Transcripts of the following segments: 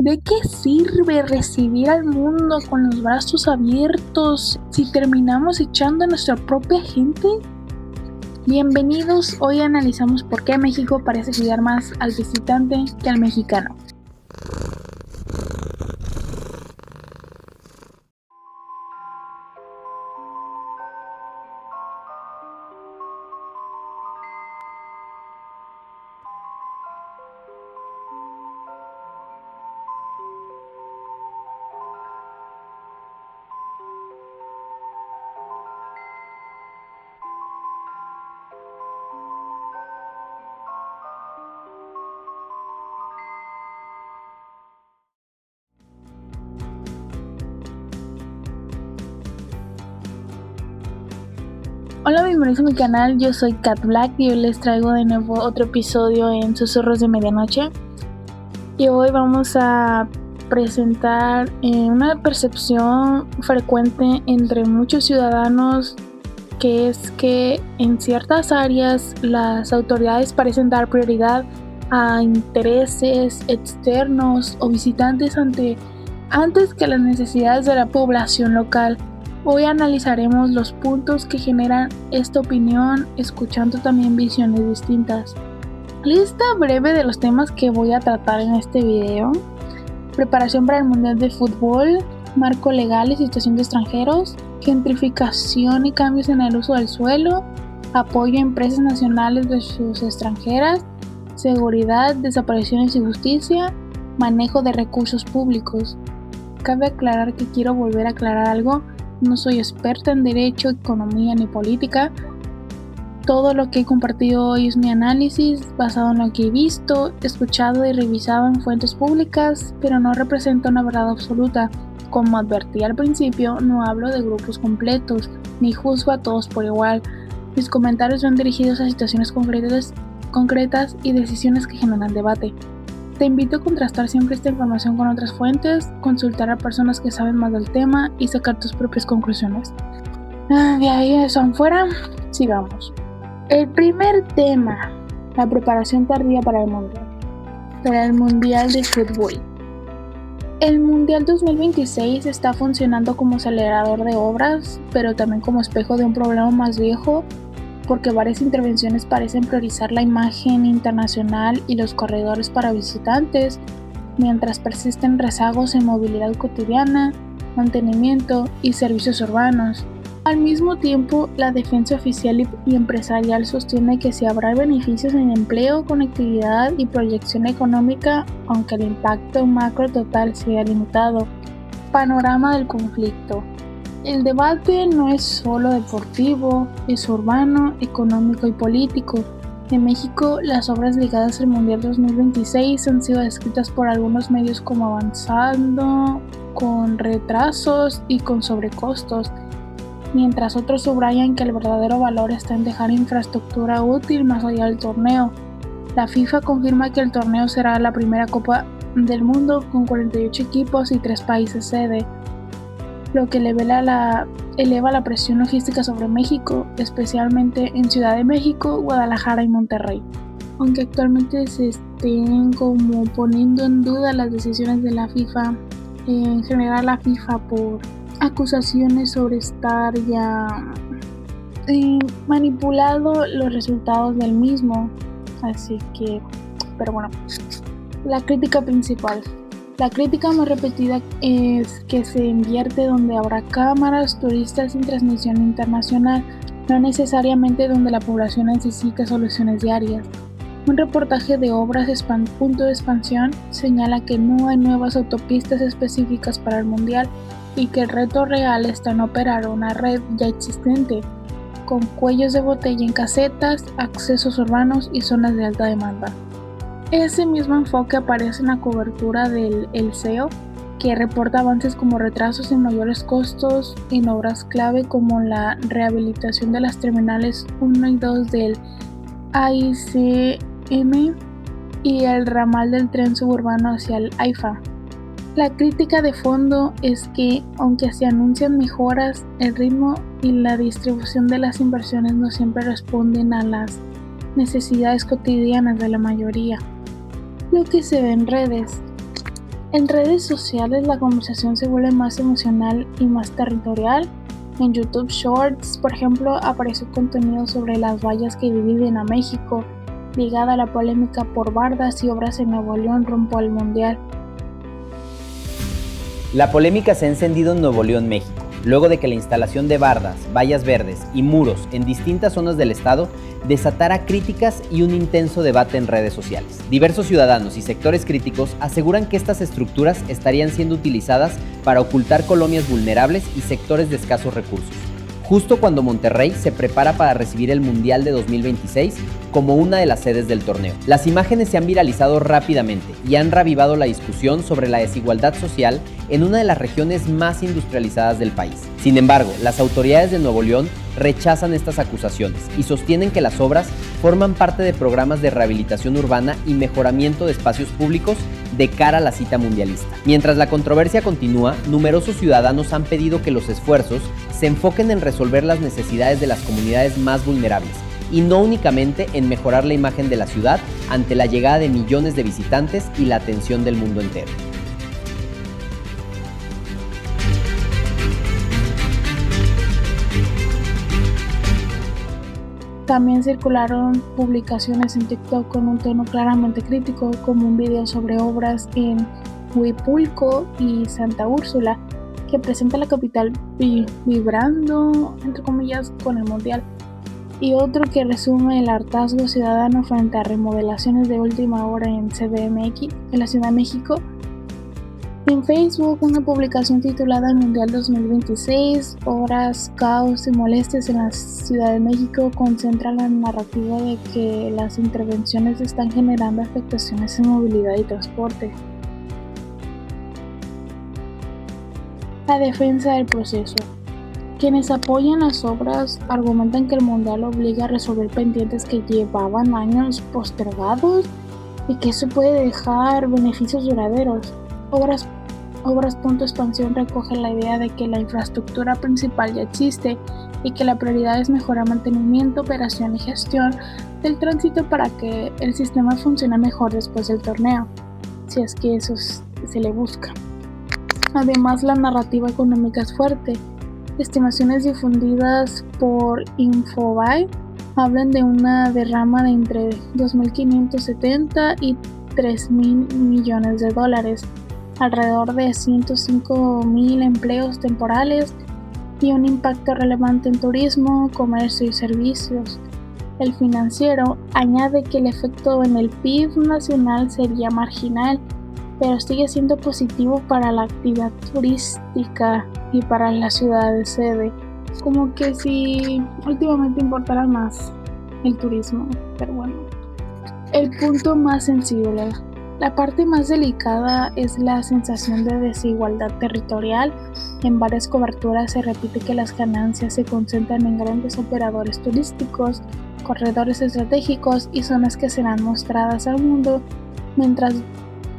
¿De qué sirve recibir al mundo con los brazos abiertos si terminamos echando a nuestra propia gente? Bienvenidos, hoy analizamos por qué México parece cuidar más al visitante que al mexicano. Hola, bienvenidos a mi canal, yo soy Cat Black y hoy les traigo de nuevo otro episodio en Susurros de Medianoche. Y hoy vamos a presentar una percepción frecuente entre muchos ciudadanos, que es que en ciertas áreas las autoridades parecen dar prioridad a intereses externos o visitantes antes que las necesidades de la población local. Hoy analizaremos los puntos que generan esta opinión, escuchando también visiones distintas. Lista breve de los temas que voy a tratar en este video: preparación para el Mundial de Fútbol, marco legal y situación de extranjeros, gentrificación y cambios en el uso del suelo, apoyo a empresas nacionales versus extranjeras, seguridad, desapariciones y justicia, manejo de recursos públicos. Cabe aclarar que quiero volver a aclarar algo: no soy experta en derecho, economía ni política. Todo lo que he compartido hoy es mi análisis basado en lo que he visto, escuchado y revisado en fuentes públicas, pero no representa una verdad absoluta. Como advertí al principio, no hablo de grupos completos, ni juzgo a todos por igual. Mis comentarios son dirigidos a situaciones concretas y decisiones que generan debate. Te invito a contrastar siempre esta información con otras fuentes, consultar a personas que saben más del tema y sacar tus propias conclusiones. De ahí eso en fuera, sigamos. El primer tema: la preparación tardía para el Mundial de Fútbol. El Mundial 2026 está funcionando como acelerador de obras, pero también como espejo de un problema más viejo, porque varias intervenciones parecen priorizar la imagen internacional y los corredores para visitantes, mientras persisten rezagos en movilidad cotidiana, mantenimiento y servicios urbanos. Al mismo tiempo, la defensa oficial y empresarial sostiene que sí habrá beneficios en empleo, conectividad y proyección económica, aunque el impacto macro total sea limitado. Panorama del conflicto. El debate no es solo deportivo, es urbano, económico y político. En México, las obras ligadas al Mundial 2026 han sido descritas por algunos medios como avanzando, con retrasos y con sobrecostos, mientras otros subrayan que el verdadero valor está en dejar infraestructura útil más allá del torneo. La FIFA confirma que el torneo será la primera Copa del Mundo con 48 equipos y 3 países sede, lo que eleva la presión logística sobre México, especialmente en Ciudad de México, Guadalajara y Monterrey. Aunque actualmente se estén como poniendo en duda las decisiones de la FIFA, en general la FIFA, por acusaciones sobre estar ya manipulado los resultados del mismo. Así que, pero bueno, la crítica principal. La crítica más repetida es que se invierte donde habrá cámaras, turistas y transmisión internacional, no necesariamente donde la población necesita soluciones diarias. Un reportaje de obras Punto de Expansión señala que no hay nuevas autopistas específicas para el Mundial y que el reto real está en operar una red ya existente, con cuellos de botella en casetas, accesos urbanos y zonas de alta demanda. Ese mismo enfoque aparece en la cobertura del El CEO, que reporta avances como retrasos y mayores costos en obras clave como la rehabilitación de las terminales 1 y 2 del AICM y el ramal del tren suburbano hacia el AIFA. La crítica de fondo es que, aunque se anuncian mejoras, el ritmo y la distribución de las inversiones no siempre responden a las necesidades cotidianas de la mayoría. Lo que se ve en redes. En redes sociales la conversación se vuelve más emocional y más territorial. En YouTube Shorts, por ejemplo, apareció contenido sobre las vallas que dividen a México, ligada a la polémica por bardas y obras en Nuevo León rumbo al Mundial. La polémica se ha encendido en Nuevo León, México, luego de que la instalación de bardas, vallas verdes y muros en distintas zonas del estado desatara críticas y un intenso debate en redes sociales. Diversos ciudadanos y sectores críticos aseguran que estas estructuras estarían siendo utilizadas para ocultar colonias vulnerables y sectores de escasos recursos, justo cuando Monterrey se prepara para recibir el Mundial de 2026 como una de las sedes del torneo. Las imágenes se han viralizado rápidamente y han reavivado la discusión sobre la desigualdad social en una de las regiones más industrializadas del país. Sin embargo, las autoridades de Nuevo León rechazan estas acusaciones y sostienen que las obras forman parte de programas de rehabilitación urbana y mejoramiento de espacios públicos de cara a la cita mundialista. Mientras la controversia continúa, numerosos ciudadanos han pedido que los esfuerzos se enfoquen en resolver las necesidades de las comunidades más vulnerables y no únicamente en mejorar la imagen de la ciudad ante la llegada de millones de visitantes y la atención del mundo entero. También circularon publicaciones en TikTok con un tono claramente crítico, como un video sobre obras en Huipulco y Santa Úrsula, que presenta la capital vibrando, entre comillas, con el Mundial, y otro que resume el hartazgo ciudadano frente a remodelaciones de última hora en CDMX, en la Ciudad de México. En Facebook, una publicación titulada Mundial 2026, obras, caos y molestias en la Ciudad de México concentra la narrativa de que las intervenciones están generando afectaciones en movilidad y transporte. La defensa del proceso. Quienes apoyan las obras argumentan que el Mundial obliga a resolver pendientes que llevaban años postergados y que eso puede dejar beneficios duraderos. Obras.expansión recoge la idea de que la infraestructura principal ya existe y que la prioridad es mejorar mantenimiento, operación y gestión del tránsito para que el sistema funcione mejor después del torneo, si es que eso se le busca. Además, la narrativa económica es fuerte. Estimaciones difundidas por Infobae hablan de una derrama de entre 2.570 y 3.000 millones de dólares, alrededor de 105.000 empleos temporales y un impacto relevante en turismo, comercio y servicios. El Financiero añade que el efecto en el PIB nacional sería marginal, pero sigue siendo positivo para la actividad turística y para la ciudad de sede. Como que si últimamente importara más el turismo, pero bueno. El punto más sensible. La parte más delicada es la sensación de desigualdad territorial. En varias coberturas se repite que las ganancias se concentran en grandes operadores turísticos, corredores estratégicos y zonas que serán mostradas al mundo, mientras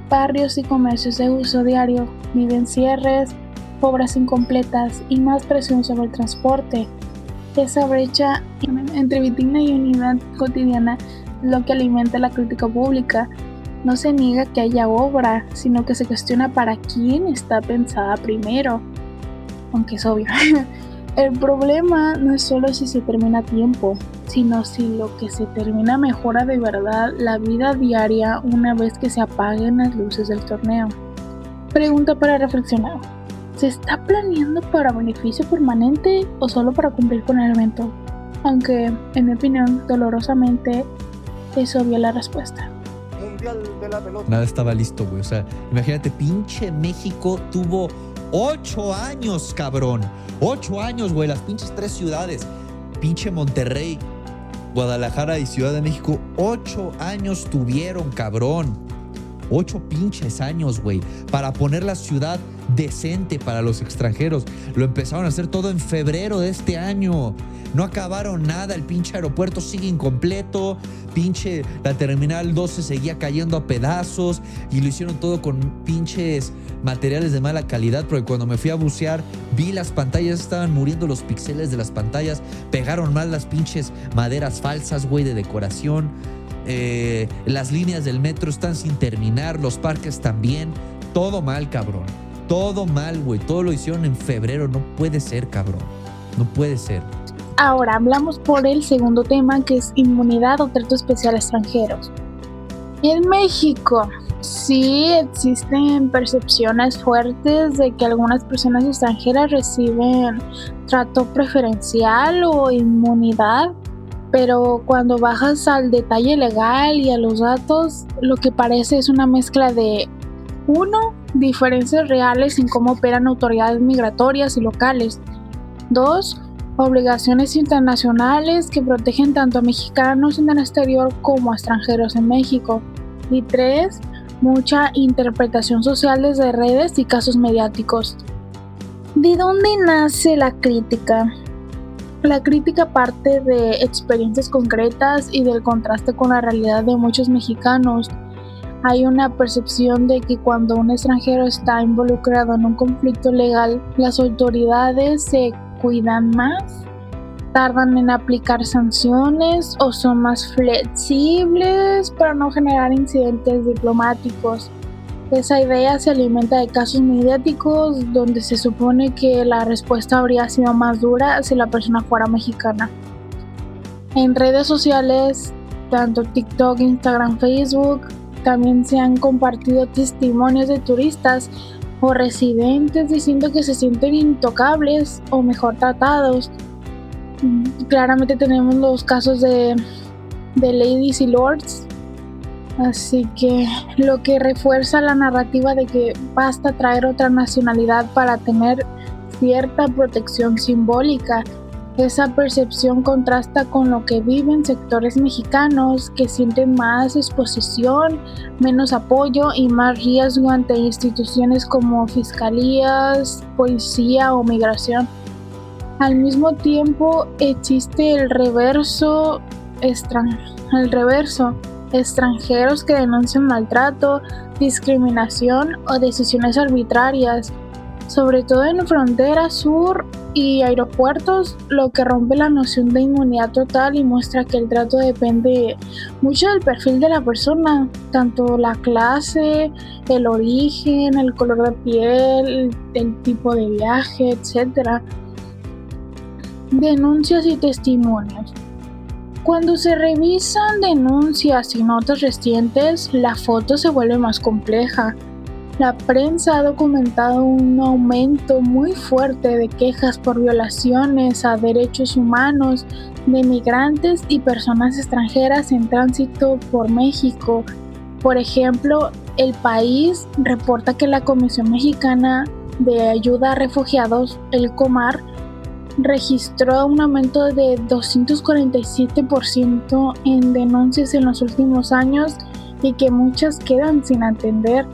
barrios y comercios de uso diario viven cierres, obras incompletas y más presión sobre el transporte. Esa brecha entre vitrina y unidad cotidiana es lo que alimenta la crítica pública. No se niega que haya obra, sino que se cuestiona para quién está pensada primero, aunque es obvio. El problema no es solo si se termina a tiempo, sino si lo que se termina mejora de verdad la vida diaria una vez que se apaguen las luces del torneo. Pregunta para reflexionar. ¿Se está planeando para beneficio permanente o solo para cumplir con el evento? Aunque, en mi opinión, dolorosamente es obvia la respuesta. Nada estaba listo, güey. O sea, imagínate, pinche México tuvo 8 años, cabrón. 8 años, güey. Las pinches 3 ciudades. Pinche Monterrey, Guadalajara y Ciudad de México. 8 años tuvieron, cabrón. 8 pinches años, güey. Para poner la ciudad decente para los extranjeros. Lo empezaron a hacer todo en febrero de este año. No acabaron nada, el pinche aeropuerto sigue incompleto, pinche la terminal 12 seguía cayendo a pedazos y lo hicieron todo con pinches materiales de mala calidad, porque cuando me fui a bucear vi las pantallas, estaban muriendo los píxeles de las pantallas, pegaron mal las pinches maderas falsas, güey, de decoración. Las líneas del metro están sin terminar, los parques también. Todo mal, cabrón. Todo mal, güey. Todo lo hicieron en febrero. No puede ser, cabrón. No puede ser. Ahora hablamos por el segundo tema, que es inmunidad o trato especial a extranjeros. En México sí existen percepciones fuertes de que algunas personas extranjeras reciben trato preferencial o inmunidad, pero cuando bajas al detalle legal y a los datos, lo que parece es una mezcla de 1. Diferencias reales en cómo operan autoridades migratorias y locales. 2. Obligaciones internacionales que protegen tanto a mexicanos en el exterior como a extranjeros en México. Y 3. Mucha interpretación social desde redes y casos mediáticos. ¿De dónde nace la crítica? La crítica parte de experiencias concretas y del contraste con la realidad de muchos mexicanos. Hay una percepción de que cuando un extranjero está involucrado en un conflicto legal, las autoridades se cuidan más, tardan en aplicar sanciones o son más flexibles para no generar incidentes diplomáticos. Esa idea se alimenta de casos mediáticos donde se supone que la respuesta habría sido más dura si la persona fuera mexicana. En redes sociales, tanto TikTok, Instagram, Facebook, también se han compartido testimonios de turistas o residentes diciendo que se sienten intocables o mejor tratados. Claramente tenemos los casos de ladies y lords, así que lo que refuerza la narrativa de que basta traer otra nacionalidad para tener cierta protección simbólica. Esa percepción contrasta con lo que viven sectores mexicanos que sienten más exposición, menos apoyo y más riesgo ante instituciones como fiscalías, policía o migración. Al mismo tiempo existe el reverso, extranjeros que denuncian maltrato, discriminación o decisiones arbitrarias, sobre todo en frontera sur y aeropuertos, lo que rompe la noción de inmunidad total y muestra que el trato depende mucho del perfil de la persona, tanto la clase, el origen, el color de piel, el tipo de viaje, etc. Denuncias y testimonios. Cuando se revisan denuncias y notas recientes, la foto se vuelve más compleja. La prensa ha documentado un aumento muy fuerte de quejas por violaciones a derechos humanos de migrantes y personas extranjeras en tránsito por México. Por ejemplo, El País reporta que la Comisión Mexicana de Ayuda a Refugiados, el COMAR, registró un aumento de 247% en denuncias en los últimos años y que muchas quedan sin atender,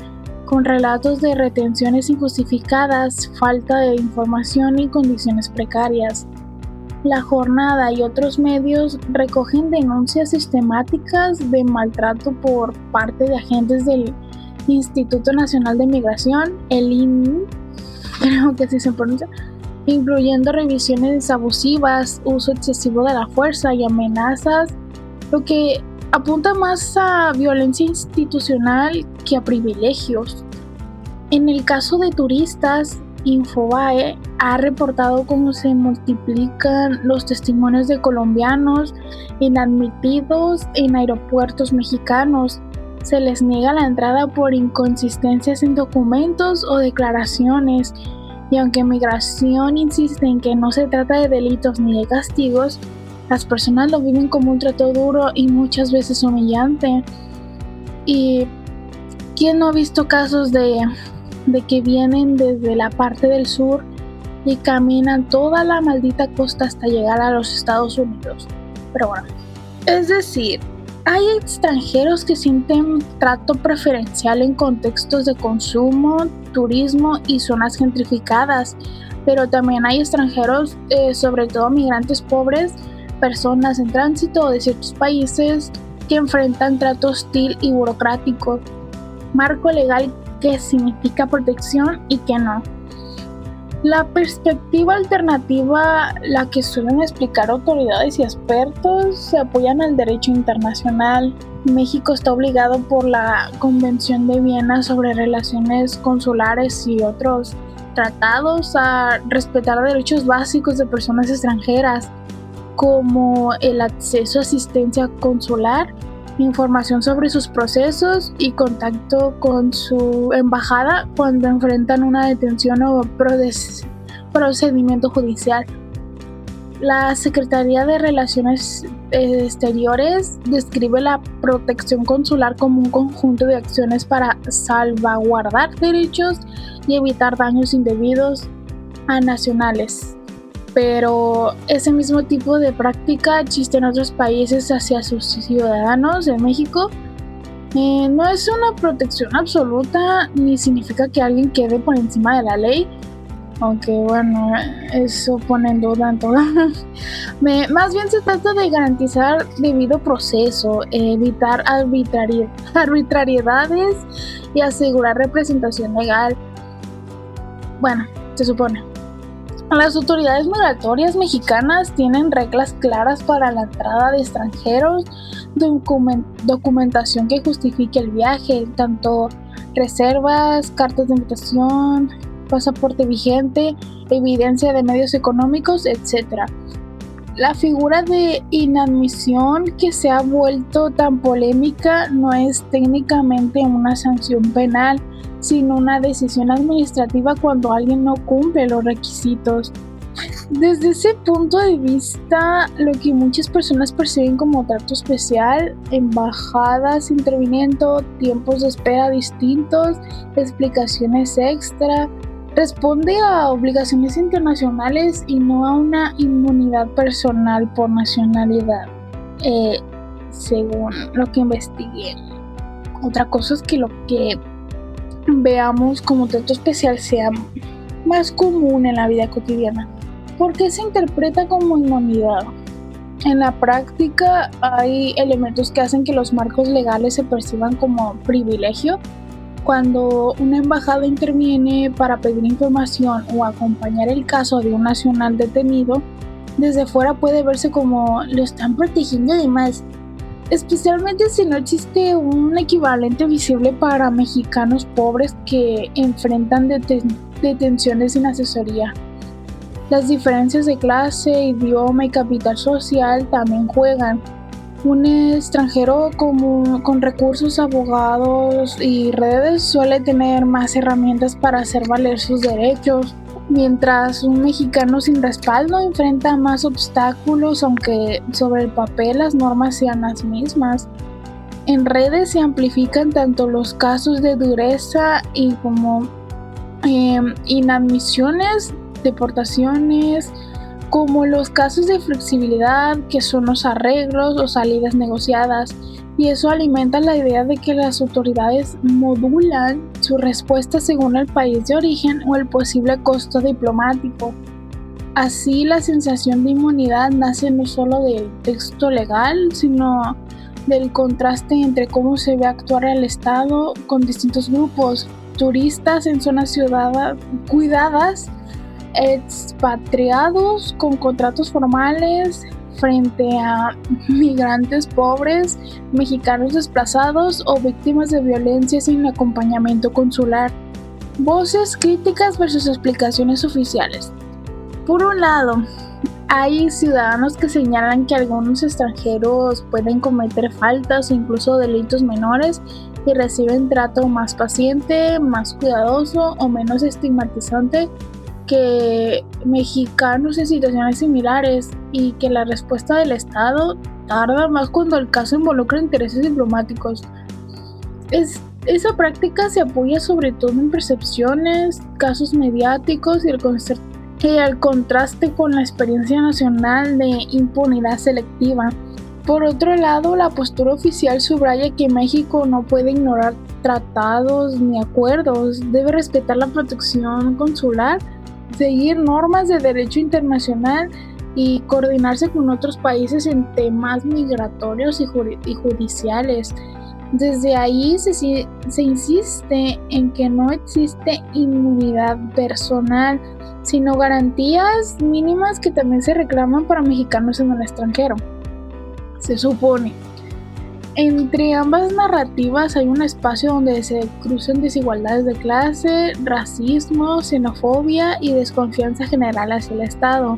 con relatos de retenciones injustificadas, falta de información y condiciones precarias. La Jornada y otros medios recogen denuncias sistemáticas de maltrato por parte de agentes del Instituto Nacional de Migración, el INMI, creo que así se pronuncia, incluyendo revisiones abusivas, uso excesivo de la fuerza y amenazas, lo que apunta más a violencia institucional que a privilegios. En el caso de turistas, Infobae ha reportado cómo se multiplican los testimonios de colombianos inadmitidos en aeropuertos mexicanos. Se les niega la entrada por inconsistencias en documentos o declaraciones, y aunque Migración insiste en que no se trata de delitos ni de castigos, las personas lo viven como un trato duro y muchas veces humillante. ¿Y quién no ha visto casos de que vienen desde la parte del sur y caminan toda la maldita costa hasta llegar a los Estados Unidos? Pero bueno, es decir, hay extranjeros que sienten trato preferencial en contextos de consumo, turismo y zonas gentrificadas, pero también hay extranjeros, sobre todo migrantes pobres, personas en tránsito o de ciertos países que enfrentan trato hostil y burocrático. Marco legal que significa protección y que no. La perspectiva alternativa, la que suelen explicar autoridades y expertos, se apoyan al derecho internacional, México está obligado por la Convención de Viena sobre relaciones consulares y otros tratados a respetar derechos básicos de personas extranjeras, como el acceso a asistencia consular, información sobre sus procesos y contacto con su embajada cuando enfrentan una detención o procedimiento judicial. La Secretaría de Relaciones Exteriores describe la protección consular como un conjunto de acciones para salvaguardar derechos y evitar daños indebidos a nacionales. Pero ese mismo tipo de práctica existe en otros países hacia sus ciudadanos de México. No es una protección absoluta ni significa que alguien quede por encima de la ley, aunque bueno, eso pone en duda en todo. Más bien se trata de garantizar debido proceso, evitar arbitrariedades y asegurar representación legal. Bueno, se supone. Las autoridades migratorias mexicanas tienen reglas claras para la entrada de extranjeros, documentación que justifique el viaje, tanto reservas, cartas de invitación, pasaporte vigente, evidencia de medios económicos, etc. La figura de inadmisión que se ha vuelto tan polémica no es técnicamente una sanción penal, sino una decisión administrativa cuando alguien no cumple los requisitos. Desde ese punto de vista, lo que muchas personas perciben como trato especial, embajadas interviniendo, tiempos de espera distintos, explicaciones extra, responde a obligaciones internacionales y no a una inmunidad personal por nacionalidad, según lo que investigué. Otra cosa es que lo que veamos como trato especial sea más común en la vida cotidiana. ¿Por qué se interpreta como inmunidad? En la práctica hay elementos que hacen que los marcos legales se perciban como privilegio. Cuando una embajada interviene para pedir información o acompañar el caso de un nacional detenido, desde fuera puede verse como lo están protegiendo de más, especialmente si no existe un equivalente visible para mexicanos pobres que enfrentan detenciones sin asesoría. Las diferencias de clase, idioma y capital social también juegan. Un extranjero con recursos, abogados y redes suele tener más herramientas para hacer valer sus derechos, mientras un mexicano sin respaldo enfrenta más obstáculos, aunque sobre el papel las normas sean las mismas. En redes se amplifican tanto los casos de dureza y como inadmisiones, deportaciones, como los casos de flexibilidad, que son los arreglos o salidas negociadas, y eso alimenta la idea de que las autoridades modulan su respuesta según el país de origen o el posible costo diplomático. Así, la sensación de inmunidad nace no solo del texto legal, sino del contraste entre cómo se ve actuar el Estado con distintos grupos: turistas en zonas cuidadas, expatriados con contratos formales frente a migrantes pobres, mexicanos desplazados o víctimas de violencia sin acompañamiento consular. Voces críticas versus explicaciones oficiales. Por un lado, hay ciudadanos que señalan que algunos extranjeros pueden cometer faltas o incluso delitos menores y reciben trato más paciente, más cuidadoso o menos estigmatizante que mexicanos en situaciones similares, y que la respuesta del Estado tarda más cuando el caso involucra intereses diplomáticos. Esa práctica se apoya sobre todo en percepciones, casos mediáticos y el contraste con la experiencia nacional de impunidad selectiva. Por otro lado, la postura oficial subraya que México no puede ignorar tratados ni acuerdos, debe respetar la protección consular, seguir normas de derecho internacional y coordinarse con otros países en temas migratorios y judiciales. Desde ahí se insiste en que no existe inmunidad personal, sino garantías mínimas que también se reclaman para mexicanos en el extranjero. Se supone. Entre ambas narrativas hay un espacio donde se cruzan desigualdades de clase, racismo, xenofobia y desconfianza general hacia el Estado.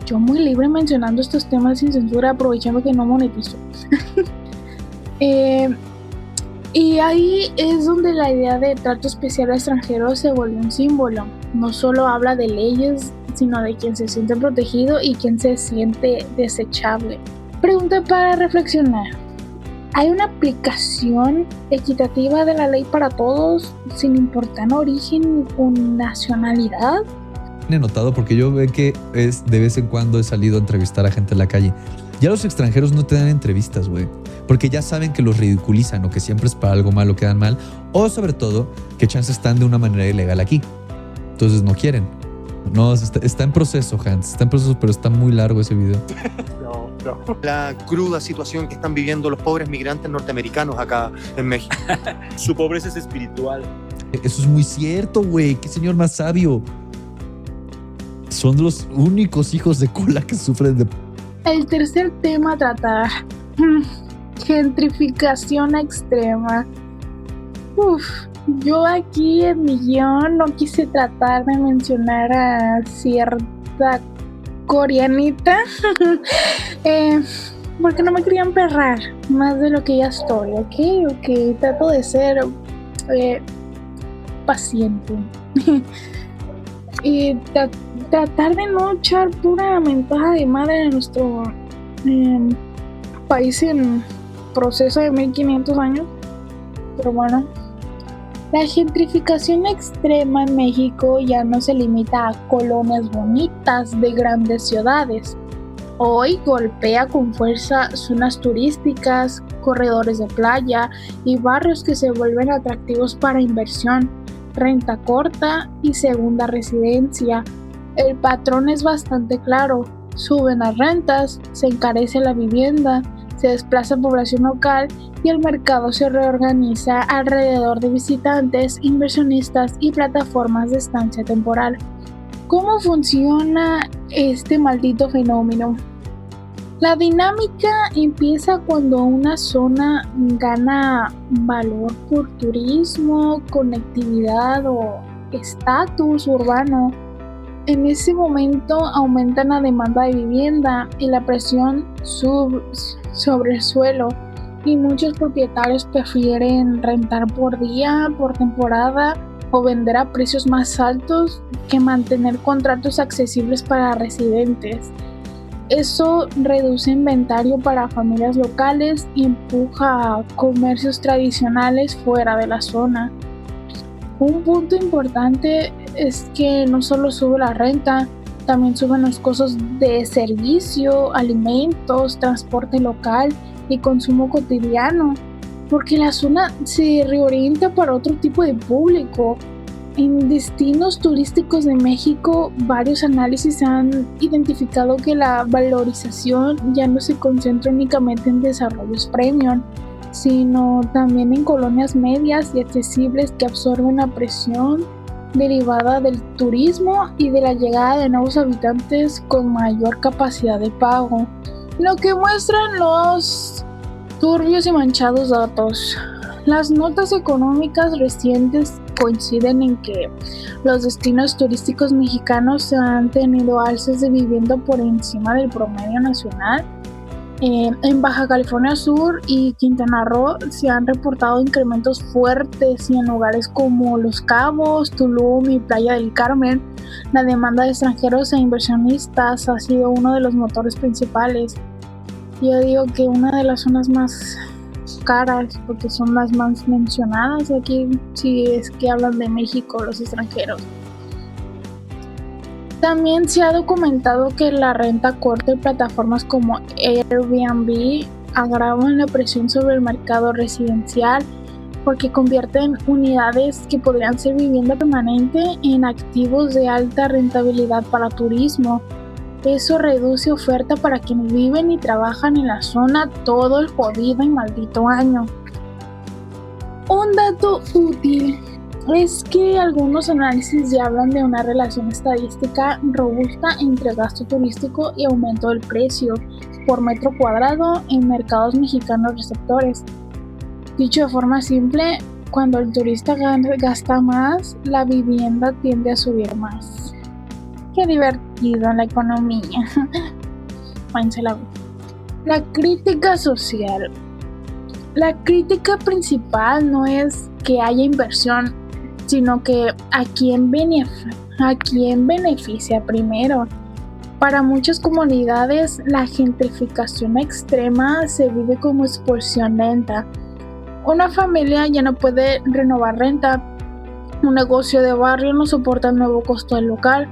Yo muy libre mencionando estos temas sin censura, aprovechando que no monetizo. Y ahí es donde la idea de trato especial a extranjeros se vuelve un símbolo. No solo habla de leyes, sino de quien se siente protegido y quien se siente desechable. Pregunta para reflexionar. ¿Hay una aplicación equitativa de la ley para todos, sin importar origen o nacionalidad? He notado porque yo veo que de vez en cuando he salido a entrevistar a gente en la calle. Ya los extranjeros no te dan entrevistas, güey, porque ya saben que los ridiculizan o que siempre es para algo malo, quedan mal, o sobre todo que chances están de una manera ilegal aquí. Entonces no quieren. No, está en proceso, Hans, está en proceso, pero está muy largo ese video. No. La cruda situación que están viviendo los pobres migrantes norteamericanos acá en México. Su pobreza es espiritual. Eso es muy cierto, güey. Qué señor más sabio. Son los únicos hijos de cola que sufren de... El tercer tema a tratar. Gentrificación extrema. Yo aquí en mi guión no quise tratar de mencionar a cierta coreanita porque no me quería emperrar más de lo que ya estoy, ¿ok? Trato de ser paciente y tratar de no echar pura mentada de madre en nuestro país en proceso de 1500 años, pero bueno. La gentrificación extrema en México ya no se limita a colonias bonitas de grandes ciudades. Hoy golpea con fuerza zonas turísticas, corredores de playa y barrios que se vuelven atractivos para inversión, renta corta y segunda residencia. El patrón es bastante claro: suben las rentas, se encarece la vivienda, se desplaza población local y el mercado se reorganiza alrededor de visitantes, inversionistas y plataformas de estancia temporal. ¿Cómo funciona este maldito fenómeno? La dinámica empieza cuando una zona gana valor por turismo, conectividad o estatus urbano. En ese momento aumenta la demanda de vivienda y la presión sobre el suelo, y muchos propietarios prefieren rentar por día, por temporada o vender a precios más altos que mantener contratos accesibles para residentes. Eso reduce inventario para familias locales y empuja a comercios tradicionales fuera de la zona. Un punto importante es que no solo sube la renta, también suben los costos de servicio, alimentos, transporte local y consumo cotidiano, porque la zona se reorienta para otro tipo de público. En destinos turísticos de México, varios análisis han identificado que la valorización ya no se concentra únicamente en desarrollos premium, sino también en colonias medias y accesibles que absorben la presión derivada del turismo y de la llegada de nuevos habitantes con mayor capacidad de pago, lo que muestran los turbios y manchados datos. Las notas económicas recientes coinciden en que los destinos turísticos mexicanos han tenido alzas de vivienda por encima del promedio nacional. En Baja California Sur y Quintana Roo se han reportado incrementos fuertes, y en lugares como Los Cabos, Tulum y Playa del Carmen, la demanda de extranjeros e inversionistas ha sido uno de los motores principales. Yo digo que una de las zonas más caras, porque son las más mencionadas aquí, si es que hablan de México los extranjeros. También se ha documentado que la renta corta y plataformas como Airbnb agravan la presión sobre el mercado residencial, porque convierten unidades que podrían ser vivienda permanente en activos de alta rentabilidad para turismo. Eso reduce oferta para quienes viven y trabajan en la zona todo el jodido y maldito año. Un dato útil: es que algunos análisis ya hablan de una relación estadística robusta entre gasto turístico y aumento del precio por metro cuadrado en mercados mexicanos receptores. Dicho de forma simple, cuando el turista gasta más, la vivienda tiende a subir más. Qué divertido en la economía. La crítica social. La crítica principal no es que haya inversión, sino que a quién beneficia primero. Para muchas comunidades, la gentrificación extrema se vive como expulsión lenta. Una familia ya no puede renovar renta, un negocio de barrio no soporta el nuevo costo del local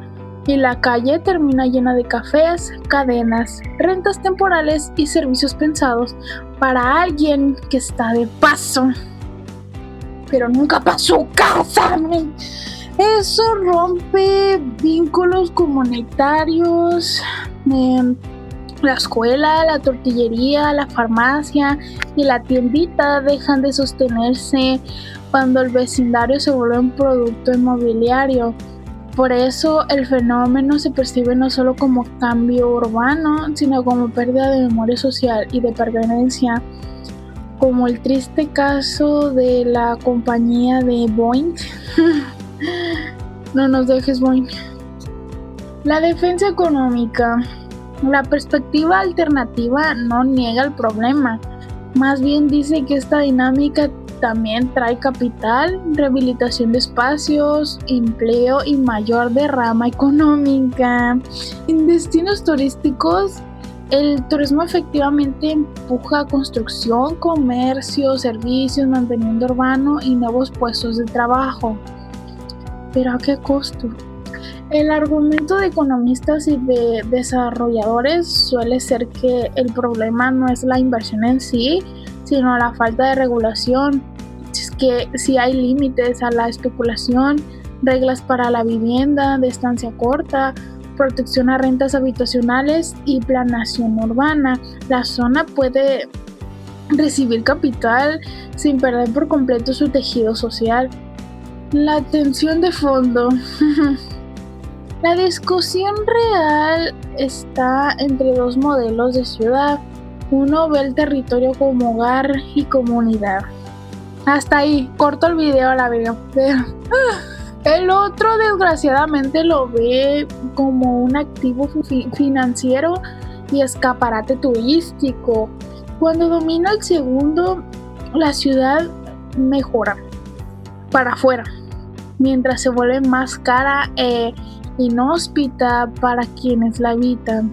y la calle termina llena de cafés, cadenas, rentas temporales y servicios pensados para alguien que está de paso, pero nunca pasó casa. Eso rompe vínculos comunitarios. La escuela, la tortillería, la farmacia y la tiendita dejan de sostenerse cuando el vecindario se vuelve un producto inmobiliario. Por eso el fenómeno se percibe no solo como cambio urbano, sino como pérdida de memoria social y de pertenencia, como el triste caso de la compañía de Boeing. No nos dejes, Boeing. La defensa económica. La perspectiva alternativa no niega el problema, más bien dice que esta dinámica también trae capital, rehabilitación de espacios, empleo y mayor derrama económica. En destinos turísticos, el turismo efectivamente empuja construcción, comercio, servicios, mantenimiento urbano y nuevos puestos de trabajo. ¿Pero a qué costo? El argumento de economistas y de desarrolladores suele ser que el problema no es la inversión en sí, sino la falta de regulación. Es que si hay límites a la especulación, reglas para la vivienda de estancia corta, protección a rentas habitacionales y planeación urbana, la zona puede recibir capital sin perder por completo su tejido social. La tensión de fondo. La discusión real está entre dos modelos de ciudad. Uno ve el territorio como hogar y comunidad. Hasta ahí, corto el video a la verga. El otro desgraciadamente lo ve como un activo financiero y escaparate turístico. Cuando domina el segundo, la ciudad mejora para afuera, mientras se vuelve más cara e inhóspita para quienes la habitan.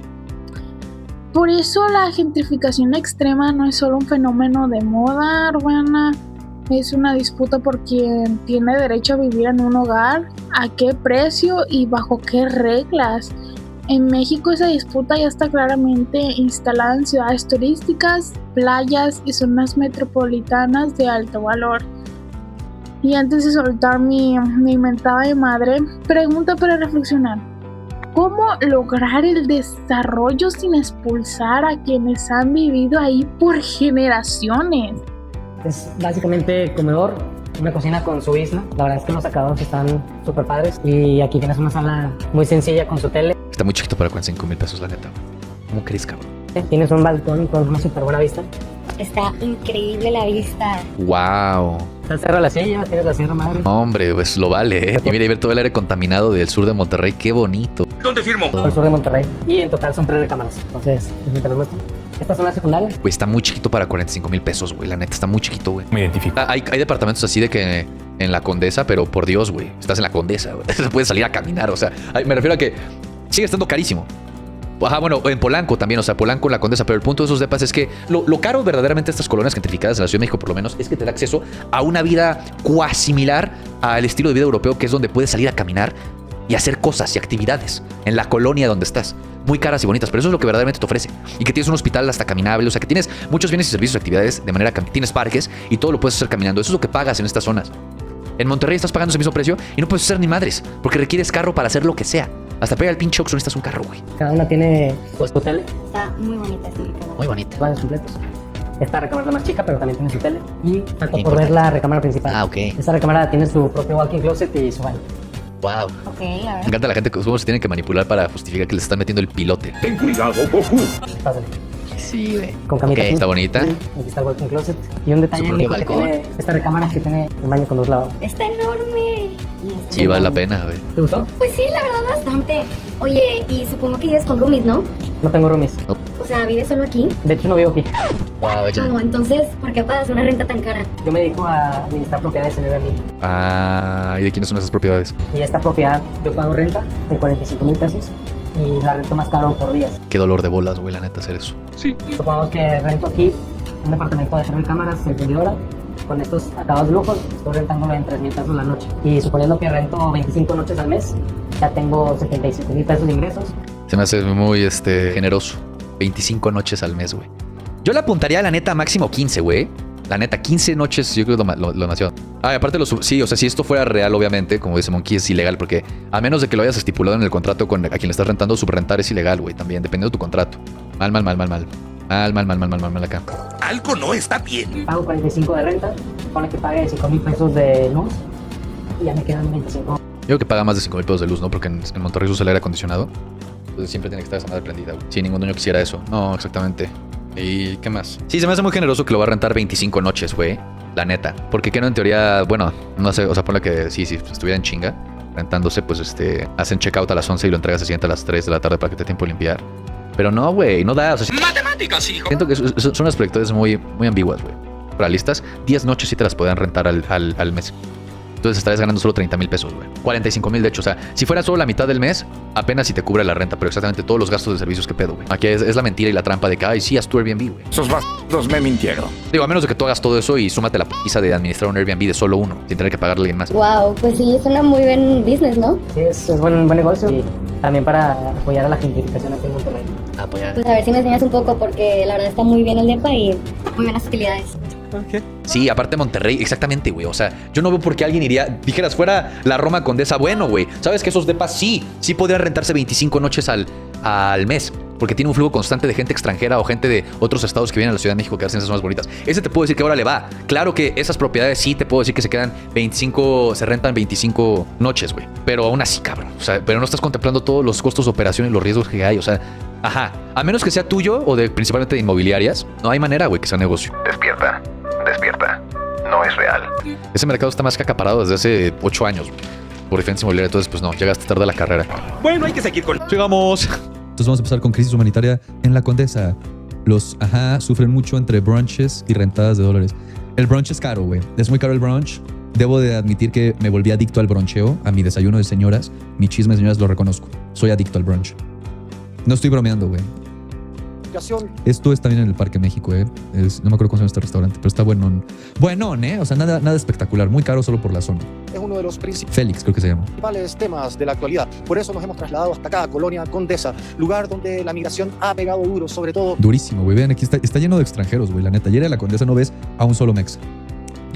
Por eso la gentrificación extrema no es solo un fenómeno de moda urbana, es una disputa por quien tiene derecho a vivir en un hogar, a qué precio y bajo qué reglas. En México esa disputa ya está claramente instalada en ciudades turísticas, playas y zonas metropolitanas de alto valor. Y antes de soltar mi mentada de madre, pregunta para reflexionar. ¿Cómo lograr el desarrollo sin expulsar a quienes han vivido ahí por generaciones? Es básicamente comedor, una cocina con su isla. La verdad es que los acabados están súper padres. Y aquí tienes una sala muy sencilla con su tele. Está muy chiquito para 45,000 pesos, la neta. ¿Cómo crees, cabrón? Tienes un balcón con una súper buena vista. Está increíble la vista. ¡Wow! Está el Cerro de la Silla, tienes la Sierra Madre. Hombre, pues lo vale, ¿eh? Y mira, y ver todo el aire contaminado del sur de Monterrey, qué bonito. ¿Dónde firmo? Al sur de Monterrey. Y en total son 3 recámaras. Entonces, te lo muestro. Esta zona secundaria. Güey, está muy chiquito para 45,000 pesos, güey. La neta, está muy chiquito, güey. Me identifico. Hay departamentos así de que en la Condesa, pero por Dios, güey. Estás en la Condesa, güey. No puedes salir a caminar, o sea. Me refiero a que sigue estando carísimo. Ajá, bueno, en Polanco también, o sea, Polanco en la Condesa, pero el punto de esos depas es que lo caro verdaderamente de estas colonias gentrificadas en la Ciudad de México, por lo menos, es que te da acceso a una vida cuasi similar al estilo de vida europeo, que es donde puedes salir a caminar y hacer cosas y actividades en la colonia donde estás. Muy caras y bonitas, pero eso es lo que verdaderamente te ofrece. Y que tienes un hospital hasta caminable, o sea, que tienes muchos bienes y servicios y actividades de manera tienes parques y todo lo puedes hacer caminando. Eso es lo que pagas en estas zonas. En Monterrey estás pagando ese mismo precio y no puedes hacer ni madres, porque requieres carro para hacer lo que sea. Hasta pega el pinche Oxxo, necesitas un carro, güey. Cada una tiene pues, su tele. Está muy bonita esta casa. Muy bonita. Baños completos. Esta recámara es la más chica, pero también tiene su tele. Y falta por Importante. ver la recámara principal. Ah, ok. Esta recámara tiene su propio walk-in closet y su baño. Wow. Ok, a Me ver. encanta la gente cómo se tienen que manipular para justificar que les están metiendo el pilote. Pásale. Sí, güey. Con camita. Ok, está bonita. Aquí está el walk-in closet. Y un detalle Su propio único que balcón. tiene esta recámara que tiene un baño con 2 lavabos. Está enorme. Sí, vale la pena, güey. ¿Te gustó? Pues sí, la verdad, bastante. Oye, y supongo que vives con roomies, ¿no? No tengo roomies. O sea, ¿vives solo aquí? De hecho, no vivo aquí. Wow, ya. No, entonces, ¿por qué pagas una renta tan cara? Yo me dedico a administrar propiedades en Airbnb. Ah, ¿y de quiénes son esas propiedades? Y esta propiedad yo pago renta de 45,000 pesos y la rento más caro por días. Qué dolor de bolas, güey, la neta, hacer eso. Supongamos que rento aquí un departamento de 3 cámaras, servidora, con estos acabados lujos, estoy rentándolo en 3,000 pesos la noche. Y suponiendo que rento 25 noches al mes, ya tengo 77,000 pesos de ingresos. Se me hace muy generoso. 25 noches al mes, güey. Yo le apuntaría, la neta, máximo 15, güey. La neta, 15 noches, yo creo que es lo demasiado. Ah, y aparte, sí, o sea, si esto fuera real, obviamente, como dice Monkey, es ilegal, porque a menos de que lo hayas estipulado en el contrato con a quien le estás rentando, subrentar es ilegal, güey, también, dependiendo de tu contrato. Mal acá. Algo no está bien. Pago 45 de renta, pone que pague 5,000 pesos de luz y ya me quedan 25. Yo creo que paga más de 5,000 pesos de luz, ¿no? Porque en Monterrey usa el aire acondicionado. Entonces siempre tiene que estar esa madre prendida, güey. Sí, ningún dueño quisiera eso. No, exactamente. ¿Y qué más? Sí, se me hace muy generoso que lo va a rentar 25 noches, güey. La neta. Porque que no, en teoría, bueno, no sé, o sea, ponle que sí, si estuviera en chinga, rentándose, pues hacen checkout a las 11 y lo entregas al siguiente a las 3 de la tarde para que te dé tiempo de limpiar. Pero no, güey, no da. O sea, Matemáticas, hijo. siento que son las proyecciones muy, muy ambiguas, güey. Realistas, 10 noches sí te las podían rentar al mes. Entonces estarías ganando solo 30,000 pesos, güey. 45,000, de hecho. O sea, si fuera solo la mitad del mes, apenas si te cubre la renta, pero exactamente todos los gastos de servicios que pedo, güey. Aquí es la mentira y la trampa de que, ay, sí, haz tu Airbnb, güey. Esos bastos me mintieron. Digo, a menos de que tú hagas todo eso y súmate la pizza de administrar un Airbnb de solo uno, sin tener que pagarle a alguien más. Wow, pues sí, es una muy buen business, ¿no? Sí, es buen negocio y también para apoyar a la gentrificación aquí en Monterrey. Apoyar. Pues a ver si me enseñas un poco, porque la verdad está muy bien el depa y muy buenas utilidades. Sí, aparte Monterrey, exactamente, güey. O sea, yo no veo por qué alguien iría, dijeras, fuera la Roma Condesa, bueno, güey. ¿Sabes que esos depas sí podrían rentarse 25 noches al mes? Porque tiene un flujo constante de gente extranjera o gente de otros estados que vienen a la Ciudad de México que hacen esas zonas bonitas. Ese te puedo decir que ahora le va. Claro que esas propiedades sí te puedo decir que se rentan 25 noches, güey. Pero aún así, cabrón. O sea, pero no estás contemplando todos los costos de operación y los riesgos que hay. O sea, ajá. A menos que sea tuyo o principalmente de inmobiliarias, no hay manera, güey, que sea negocio. Despierta. No es real. Ese mercado está más que acaparado desde hace 8 años, güey, por diferencias inmobiliarias. Entonces, pues no, llegaste tarde a la carrera. Bueno, hay que seguir con... Sigamos. Entonces vamos a empezar con crisis humanitaria en la Condesa. Los sufren mucho entre brunches y rentadas de dólares. El brunch es caro, güey. Es muy caro el brunch. Debo de admitir que me volví adicto al bruncheo, a mi desayuno de señoras. Mi chisme de señoras lo reconozco. Soy adicto al brunch. No estoy bromeando, güey. Esto está bien en el Parque México, no me acuerdo cómo se llama este restaurante, pero está buenón. Buenón, O sea, nada espectacular. Muy caro solo por la zona. Es uno de los Félix, creo que se llama. principales temas de la actualidad. Por eso nos hemos trasladado hasta acá, Colonia Condesa, lugar donde la migración ha pegado duro, sobre todo. Durísimo, güey. Vean, aquí está lleno de extranjeros, güey. La neta, ayer en la Condesa no ves a un solo mex.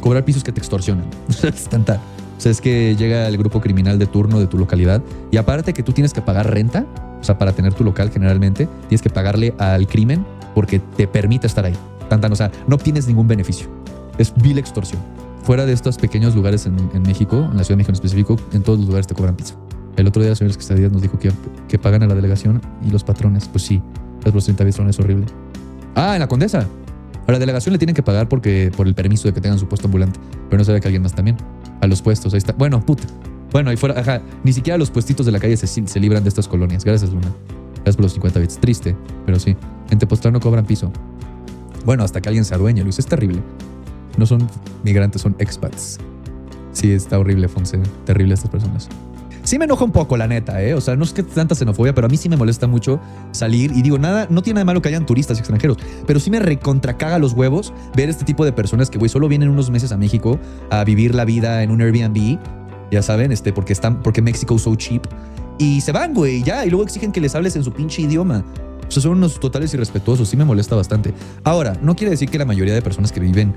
Cobrar pisos que te extorsionan. Es tanta. O sea, es que llega el grupo criminal de turno de tu localidad y aparte que tú tienes que pagar renta, o sea, para tener tu local generalmente, tienes que pagarle al crimen porque te permite estar ahí. O sea, no obtienes ningún beneficio. Es vil extorsión. Fuera de estos pequeños lugares en México, en la Ciudad de México en específico, en todos los lugares te cobran piso. El otro día la señora Quesadillas nos dijo que pagan a la delegación y los patrones. Pues sí, los 30 patrones es horrible. En la Condesa. A la delegación le tienen que pagar por el permiso de que tengan su puesto ambulante, pero no sabe que alguien más también. A los puestos, ahí está. Bueno, puta. Bueno, ahí fuera, ni siquiera los puestitos de la calle se libran de estas colonias. Gracias, Luna. Gracias por los 50 bits. Triste, pero sí. En Tepoztlán no cobran piso. Bueno, hasta que alguien se adueñe, Luis. Es terrible. No son migrantes, son expats. Sí, está horrible, Fonse. Terrible estas personas. Sí me enoja un poco, la neta, O sea, no es que tanta xenofobia, pero a mí sí me molesta mucho salir. Y digo, no tiene nada de malo que hayan turistas y extranjeros, pero sí me recontracaga los huevos ver este tipo de personas que, güey, solo vienen unos meses a México a vivir la vida en un Airbnb, ya saben, porque México is so cheap. Y se van, güey, ya. Y luego exigen que les hables en su pinche idioma. O sea, son unos totales irrespetuosos. Sí me molesta bastante. Ahora, no quiere decir que la mayoría de personas que viven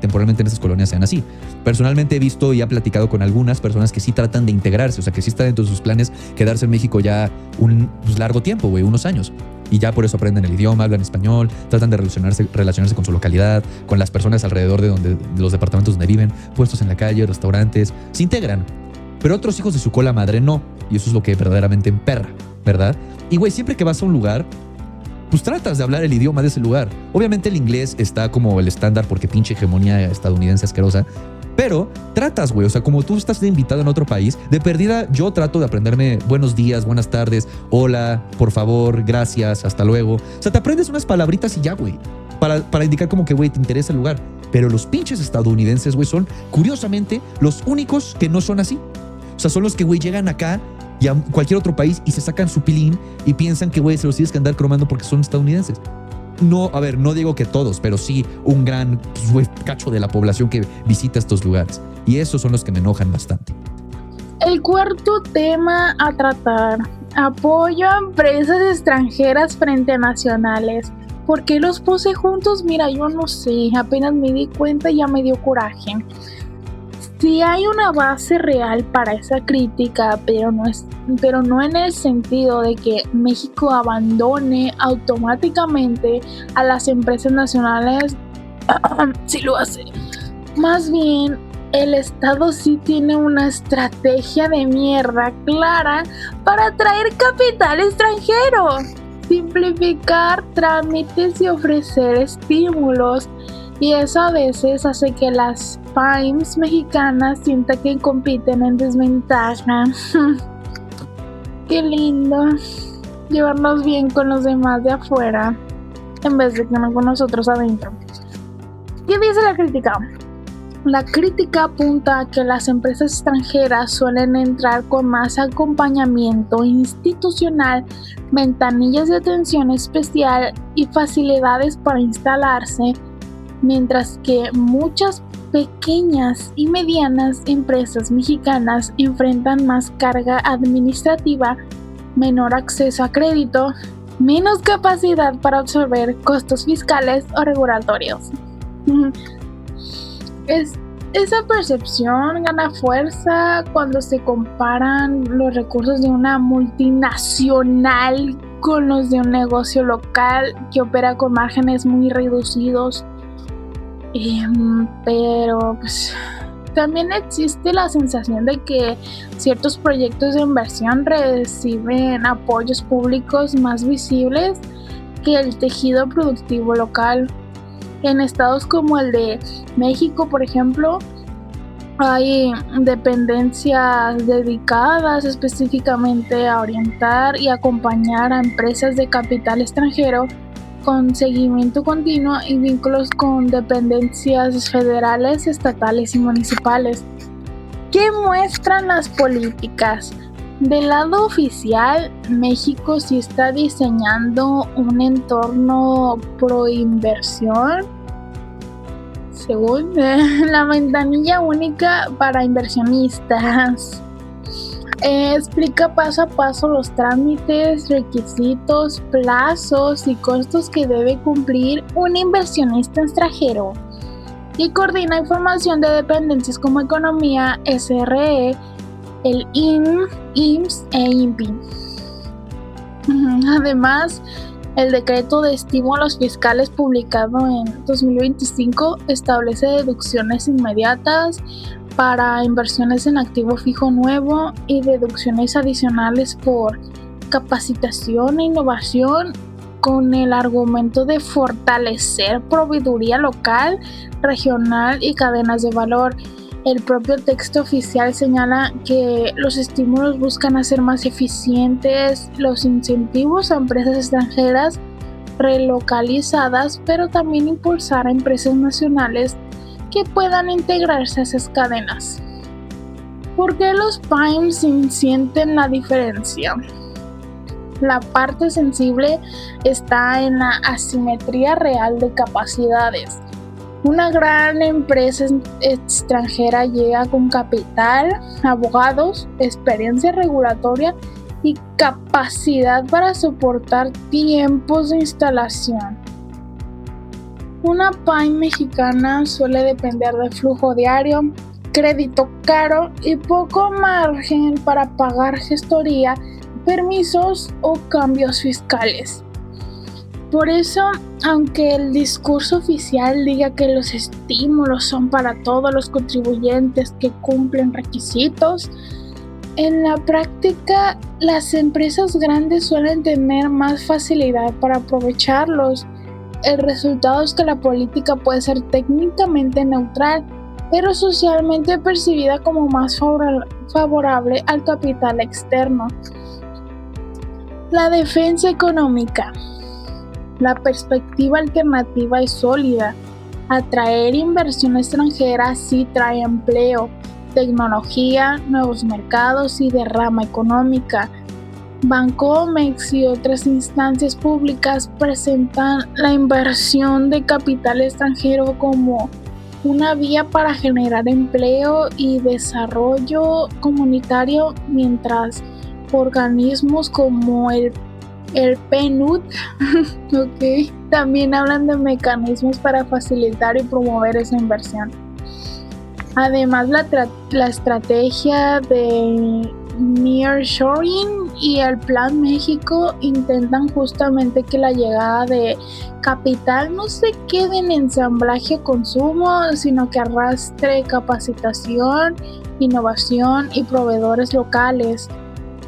temporalmente en estas colonias sean así. Personalmente he visto y he platicado con algunas personas que sí tratan de integrarse. O sea, que sí está dentro de sus planes quedarse en México ya un largo tiempo, güey, unos años. y ya por eso aprenden el idioma, hablan español, tratan de relacionarse con su localidad, con las personas alrededor de los departamentos donde viven, puestos en la calle, restaurantes, se integran. Pero otros hijos de su cola madre no, y eso es lo que verdaderamente emperra, ¿verdad? Y güey, siempre que vas a un lugar, pues tratas de hablar el idioma de ese lugar. Obviamente el inglés está como el estándar porque pinche hegemonía estadounidense asquerosa, pero tratas, güey, o sea, como tú estás invitado en otro país, de perdida yo trato de aprenderme buenos días, buenas tardes, hola, por favor, gracias, hasta luego. O sea, te aprendes unas palabritas y ya, güey, para indicar como que, güey, te interesa el lugar. Pero los pinches estadounidenses, güey, son curiosamente los únicos que no son así. O sea, son los que, güey, llegan acá y a cualquier otro país y se sacan su pilín y piensan que, güey, se los tienes que andar cromando porque son estadounidenses. No, a ver, no digo que todos, pero sí un gran cacho de la población que visita estos lugares. Y esos son los que me enojan bastante. El cuarto tema a tratar: apoyo a empresas extranjeras frente a nacionales. ¿Por qué los puse juntos? Mira, yo no sé, apenas me di cuenta y ya me dio coraje. Sí hay una base real para esa crítica, pero no en el sentido de que México abandone automáticamente a las empresas nacionales. Sí lo hace. Más bien, el Estado sí tiene una estrategia de mierda clara para atraer capital extranjero, simplificar trámites y ofrecer estímulos. Y eso a veces hace que las pymes mexicanas sientan que compiten en desventaja. Qué lindo llevarnos bien con los demás de afuera en vez de que no con nosotros adentro. ¿Qué dice la crítica? La crítica apunta a que las empresas extranjeras suelen entrar con más acompañamiento institucional, ventanillas de atención especial y facilidades para instalarse, mientras que muchas pequeñas y medianas empresas mexicanas enfrentan más carga administrativa, menor acceso a crédito, menos capacidad para absorber costos fiscales o regulatorios. Esa percepción gana fuerza cuando se comparan los recursos de una multinacional con los de un negocio local que opera con márgenes muy reducidos. Pero pues también existe la sensación de que ciertos proyectos de inversión reciben apoyos públicos más visibles que el tejido productivo local. En estados como el de México, por ejemplo, hay dependencias dedicadas específicamente a orientar y acompañar a empresas de capital extranjero con seguimiento continuo y vínculos con dependencias federales, estatales y municipales. ¿Qué muestran las políticas? Del lado oficial, México sí está diseñando un entorno pro inversión, según la ventanilla única para inversionistas. Explica paso a paso los trámites, requisitos, plazos y costos que debe cumplir un inversionista extranjero y coordina información de dependencias como Economía, SRE, el IMSS e INPI. Además, el decreto de estímulos fiscales publicado en 2025 establece deducciones inmediatas para inversiones en activo fijo nuevo y deducciones adicionales por capacitación e innovación, con el argumento de fortalecer proveeduría local, regional y cadenas de valor. El propio texto oficial señala que los estímulos buscan hacer más eficientes los incentivos a empresas extranjeras relocalizadas, pero también impulsar a empresas nacionales que puedan integrarse a esas cadenas. ¿Por qué los pymes sienten la diferencia? La parte sensible está en la asimetría real de capacidades. Una gran empresa extranjera llega con capital, abogados, experiencia regulatoria y capacidad para soportar tiempos de instalación. Una pyme mexicana suele depender de flujo diario, crédito caro y poco margen para pagar gestoría, permisos o cambios fiscales. Por eso, aunque el discurso oficial diga que los estímulos son para todos los contribuyentes que cumplen requisitos, en la práctica las empresas grandes suelen tener más facilidad para aprovecharlos. El resultado es que la política puede ser técnicamente neutral, pero socialmente percibida como más favorable al capital externo. La defensa económica. La perspectiva alternativa es sólida. Atraer inversión extranjera sí trae empleo, tecnología, nuevos mercados y derrama económica. Bancomex y otras instancias públicas presentan la inversión de capital extranjero como una vía para generar empleo y desarrollo comunitario, mientras organismos como el PNUD también hablan de mecanismos para facilitar y promover esa inversión. Además, la estrategia de nearshoring y el Plan México intentan justamente que la llegada de capital no se quede en ensamblaje o consumo, sino que arrastre capacitación, innovación y proveedores locales.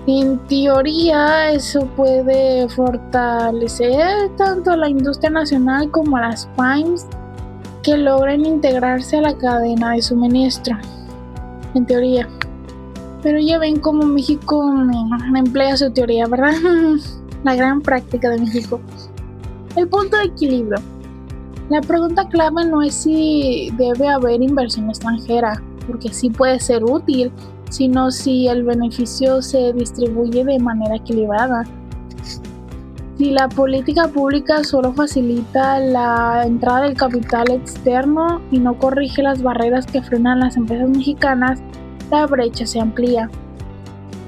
En teoría, eso puede fortalecer tanto a la industria nacional como a las pymes que logren integrarse a la cadena de suministro. En teoría. Pero ya ven cómo México emplea su teoría, ¿verdad? La gran práctica de México. El punto de equilibrio. La pregunta clave no es si debe haber inversión extranjera, porque sí puede ser útil, sino si el beneficio se distribuye de manera equilibrada. Si la política pública solo facilita la entrada del capital externo y no corrige las barreras que frenan las empresas mexicanas, la brecha se amplía.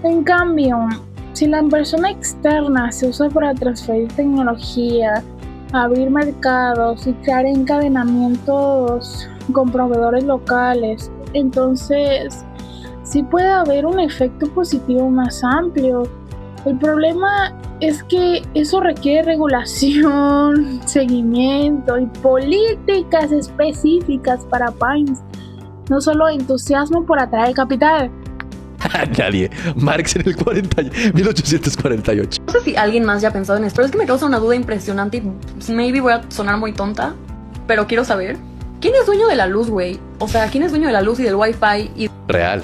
En cambio, si la inversión externa se usa para transferir tecnología, abrir mercados y crear encadenamientos con proveedores locales, entonces sí puede haber un efecto positivo más amplio. El problema es que eso requiere regulación, seguimiento y políticas específicas para pymes, no solo entusiasmo por atraer capital. Nadie. Marx en el 1848. No sé si alguien más ya ha pensado en esto, pero es que me causa una duda impresionante y maybe voy a sonar muy tonta, pero quiero saber, ¿quién es dueño de la luz, güey? O sea, ¿quién es dueño de la luz y del wifi? Real,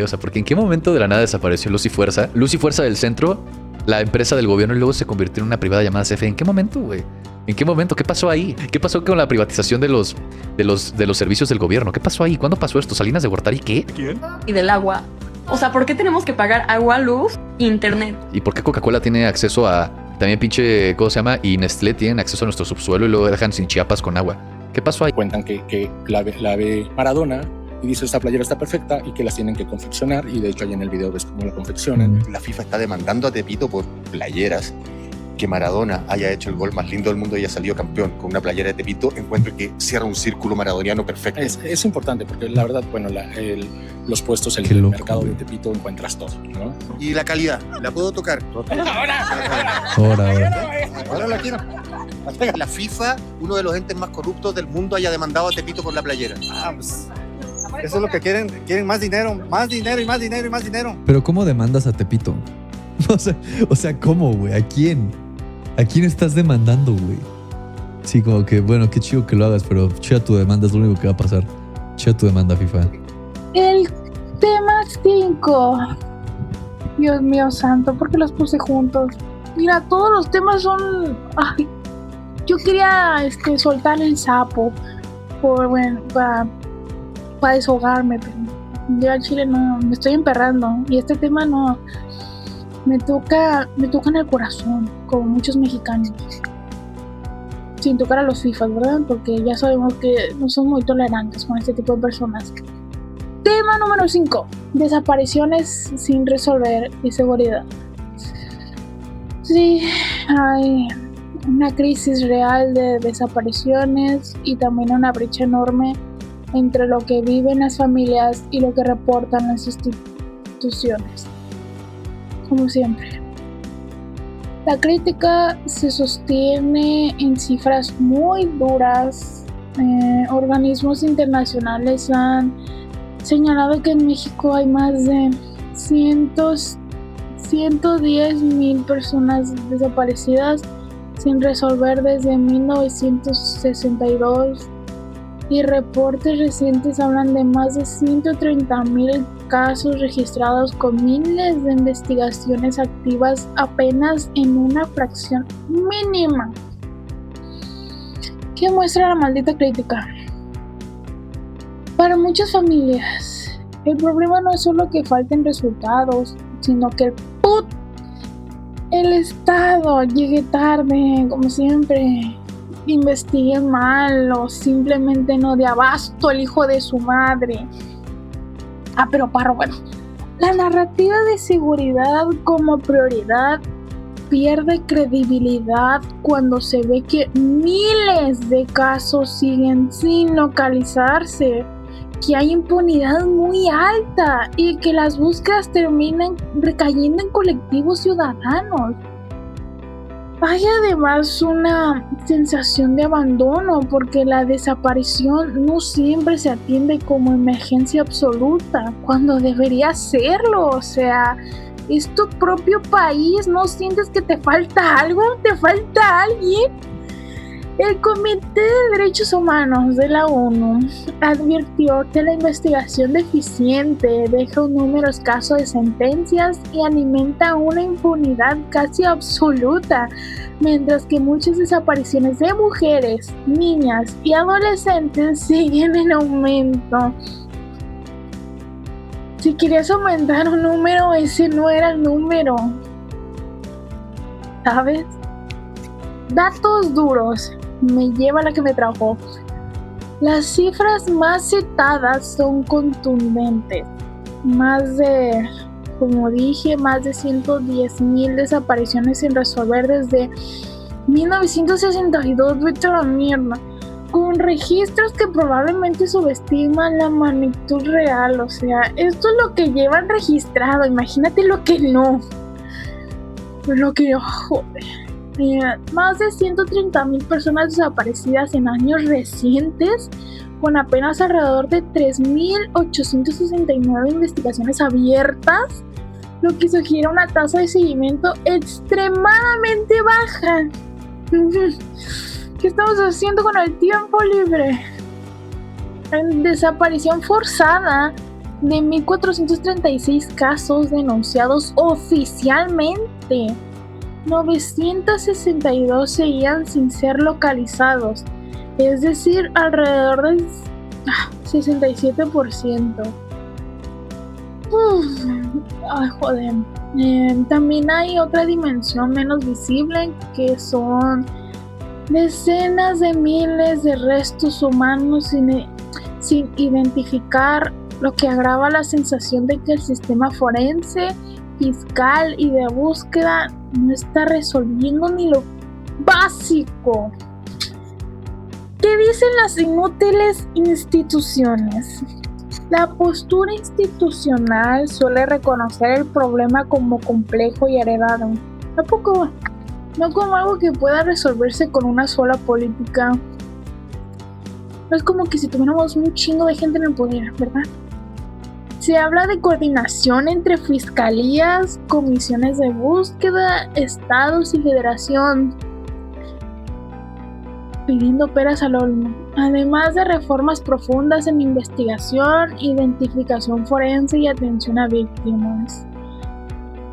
o sea, porque ¿en qué momento de la nada desapareció Luz y Fuerza? Luz y Fuerza del Centro, la empresa del gobierno, y luego se convirtió en una privada llamada CFE. ¿En qué momento, güey? ¿En qué momento? ¿Qué pasó ahí? ¿Qué pasó con la privatización de los servicios del gobierno? ¿Qué pasó ahí? ¿Cuándo pasó esto? ¿Salinas de Gortari qué? ¿Quién? Y del agua. O sea, ¿por qué tenemos que pagar agua, luz, internet? ¿Y por qué Coca-Cola tiene acceso a... También pinche... ¿Cómo se llama? Y Nestlé tienen acceso a nuestro subsuelo y luego dejan sin Chiapas con agua. ¿Qué pasó ahí? Cuentan que la ve Maradona y dice esta playera está perfecta y que las tienen que confeccionar, y de hecho ahí en el video ves cómo la confeccionan. La FIFA está demandando a Tepito por playeras. Que Maradona haya hecho el gol más lindo del mundo y haya salido campeón con una playera de Tepito, encuentro que cierra un círculo maradoniano perfecto. Es importante porque la verdad, bueno, los puestos en el mercado de Tepito encuentras todo, ¿no? Y la calidad, ¿la puedo tocar? Ahora. Ahora la quiero. La FIFA, uno de los entes más corruptos del mundo, haya demandado a Tepito por la playera. Pues, eso es lo que quieren más dinero y más dinero y más dinero y más dinero. Pero ¿cómo demandas a Tepito? O sea, ¿cómo, güey? ¿A quién? ¿A quién estás demandando, güey? Sí, como que, bueno, qué chido que lo hagas, pero chida tu demanda, es lo único que va a pasar. Chida tu demanda, FIFA. El tema 5. Dios mío santo, ¿por qué los puse juntos? Mira, todos los temas son... Ay, yo quería soltar el sapo para deshogarme, pero yo al chile no, me estoy emperrando. Y este tema no... Me toca en el corazón, como muchos mexicanos. Sin tocar a los FIFAs, ¿verdad? Porque ya sabemos que no son muy tolerantes con este tipo de personas. Tema número 5. Desapariciones sin resolver y seguridad. Sí, hay una crisis real de desapariciones y también una brecha enorme entre lo que viven las familias y lo que reportan las instituciones. Como siempre, La crítica se sostiene en cifras muy duras. Organismos internacionales han señalado que en México hay más de 110,000 personas desaparecidas sin resolver desde 1962, y reportes recientes hablan de más de 130,000 casos registrados con miles de investigaciones activas apenas en una fracción mínima. ¿Qué muestra la maldita crítica? Para muchas familias, el problema no es solo que falten resultados, sino que el Estado llegue tarde, como siempre, investigue mal o simplemente no dé abasto el hijo de su madre. Pero bueno, la narrativa de seguridad como prioridad pierde credibilidad cuando se ve que miles de casos siguen sin localizarse, que hay impunidad muy alta y que las búsquedas terminan recayendo en colectivos ciudadanos. Hay además una sensación de abandono porque la desaparición no siempre se atiende como emergencia absoluta cuando debería serlo. O sea, es tu propio país, ¿no sientes que te falta algo? ¿Te falta alguien? El Comité de Derechos Humanos de la ONU advirtió que la investigación deficiente deja un número escaso de sentencias y alimenta una impunidad casi absoluta, mientras que muchas desapariciones de mujeres, niñas y adolescentes siguen en aumento. Si querías aumentar un número, ese no era el número, ¿sabes? Datos duros. Me lleva a la que me trajo. Las cifras más citadas son contundentes. Más de 110,000 desapariciones sin resolver desde 1962, vete a la mierda. Con registros que probablemente subestiman la magnitud real. O sea, esto es lo que llevan registrado. Imagínate lo que no. Joder. Más de 130,000 personas desaparecidas en años recientes, con apenas alrededor de 3,869 investigaciones abiertas, lo que sugiere una tasa de seguimiento extremadamente baja. ¿Qué estamos haciendo con el tiempo libre? En desaparición forzada de 1,436 casos denunciados oficialmente, 962 seguían sin ser localizados, es decir, alrededor del 67%. Joder. También hay otra dimensión menos visible, que son decenas de miles de restos humanos sin identificar, lo que agrava la sensación de que el sistema forense, fiscal y de búsqueda no está resolviendo ni lo básico. ¿Qué dicen las inútiles instituciones? La postura institucional suele reconocer el problema como complejo y heredado. Tampoco, no como algo que pueda resolverse con una sola política. No es como que si tuviéramos un chingo de gente en el poder, ¿verdad? Se habla de coordinación entre fiscalías, comisiones de búsqueda, estados y federación, pidiendo peras al olmo, además de reformas profundas en investigación, identificación forense y atención a víctimas.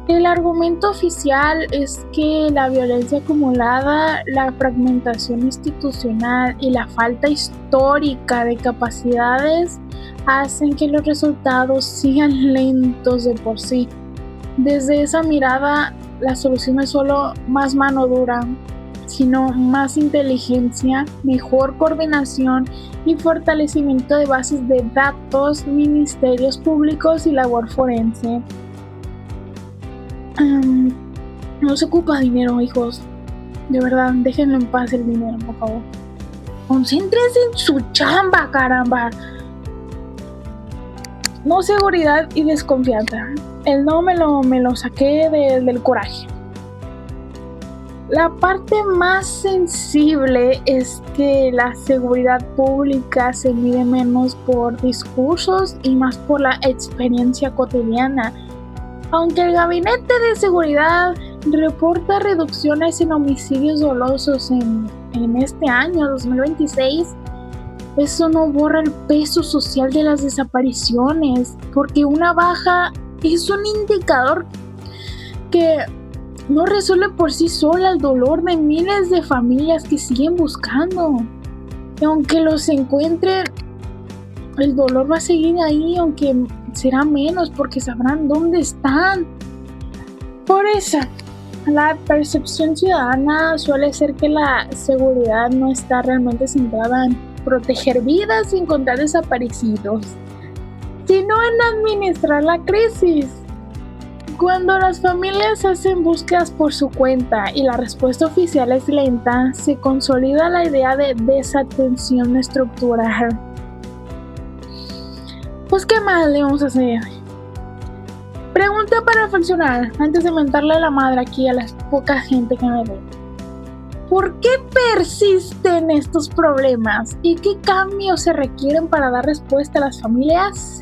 El argumento oficial es que la violencia acumulada, la fragmentación institucional y la falta histórica de capacidades hacen que los resultados sigan lentos de por sí. Desde esa mirada, la solución no es solo más mano dura, sino más inteligencia, mejor coordinación y fortalecimiento de bases de datos, ministerios públicos y labor forense. No se ocupa dinero, hijos. De verdad, déjenlo en paz el dinero, por favor. Concéntrense en su chamba, caramba. No seguridad y desconfianza. El no me lo saqué del coraje. La parte más sensible es que la seguridad pública se mide menos por discursos y más por la experiencia cotidiana. Aunque el Gabinete de Seguridad reporta reducciones en homicidios dolosos en este año 2026, eso no borra el peso social de las desapariciones, porque una baja es un indicador que no resuelve por sí sola el dolor de miles de familias que siguen buscando. Y aunque los encuentren, el dolor va a seguir ahí, aunque será menos porque sabrán dónde están. Por eso, la percepción ciudadana suele ser que la seguridad no está realmente centrada en proteger vidas y encontrar desaparecidos, sino en administrar la crisis. Cuando las familias hacen búsquedas por su cuenta y la respuesta oficial es lenta, se consolida la idea de desatención estructural. Pues, ¿qué más le vamos a hacer? Pregunta para reflexionar antes de mentarle la madre aquí a la poca gente que me ve. ¿Por qué persisten estos problemas? ¿Y qué cambios se requieren para dar respuesta a las familias?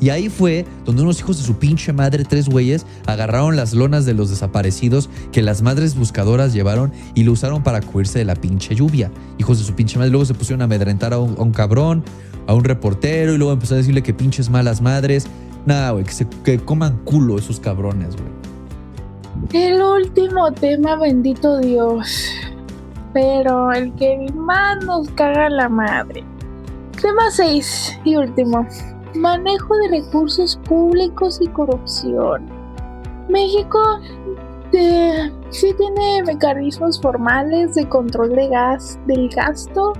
Y ahí fue donde unos hijos de su pinche madre, 3 güeyes, agarraron las lonas de los desaparecidos que las madres buscadoras llevaron y lo usaron para cubrirse de la pinche lluvia. Hijos de su pinche madre. Luego se pusieron a amedrentar a un cabrón, a un reportero, y luego empezó a decirle que pinches malas madres. Nada, güey, que coman culo esos cabrones, güey. El último tema, bendito Dios. Pero el que más nos caga la madre. Tema 6 y último. Manejo de recursos públicos y corrupción. México sí tiene mecanismos formales de control del gasto,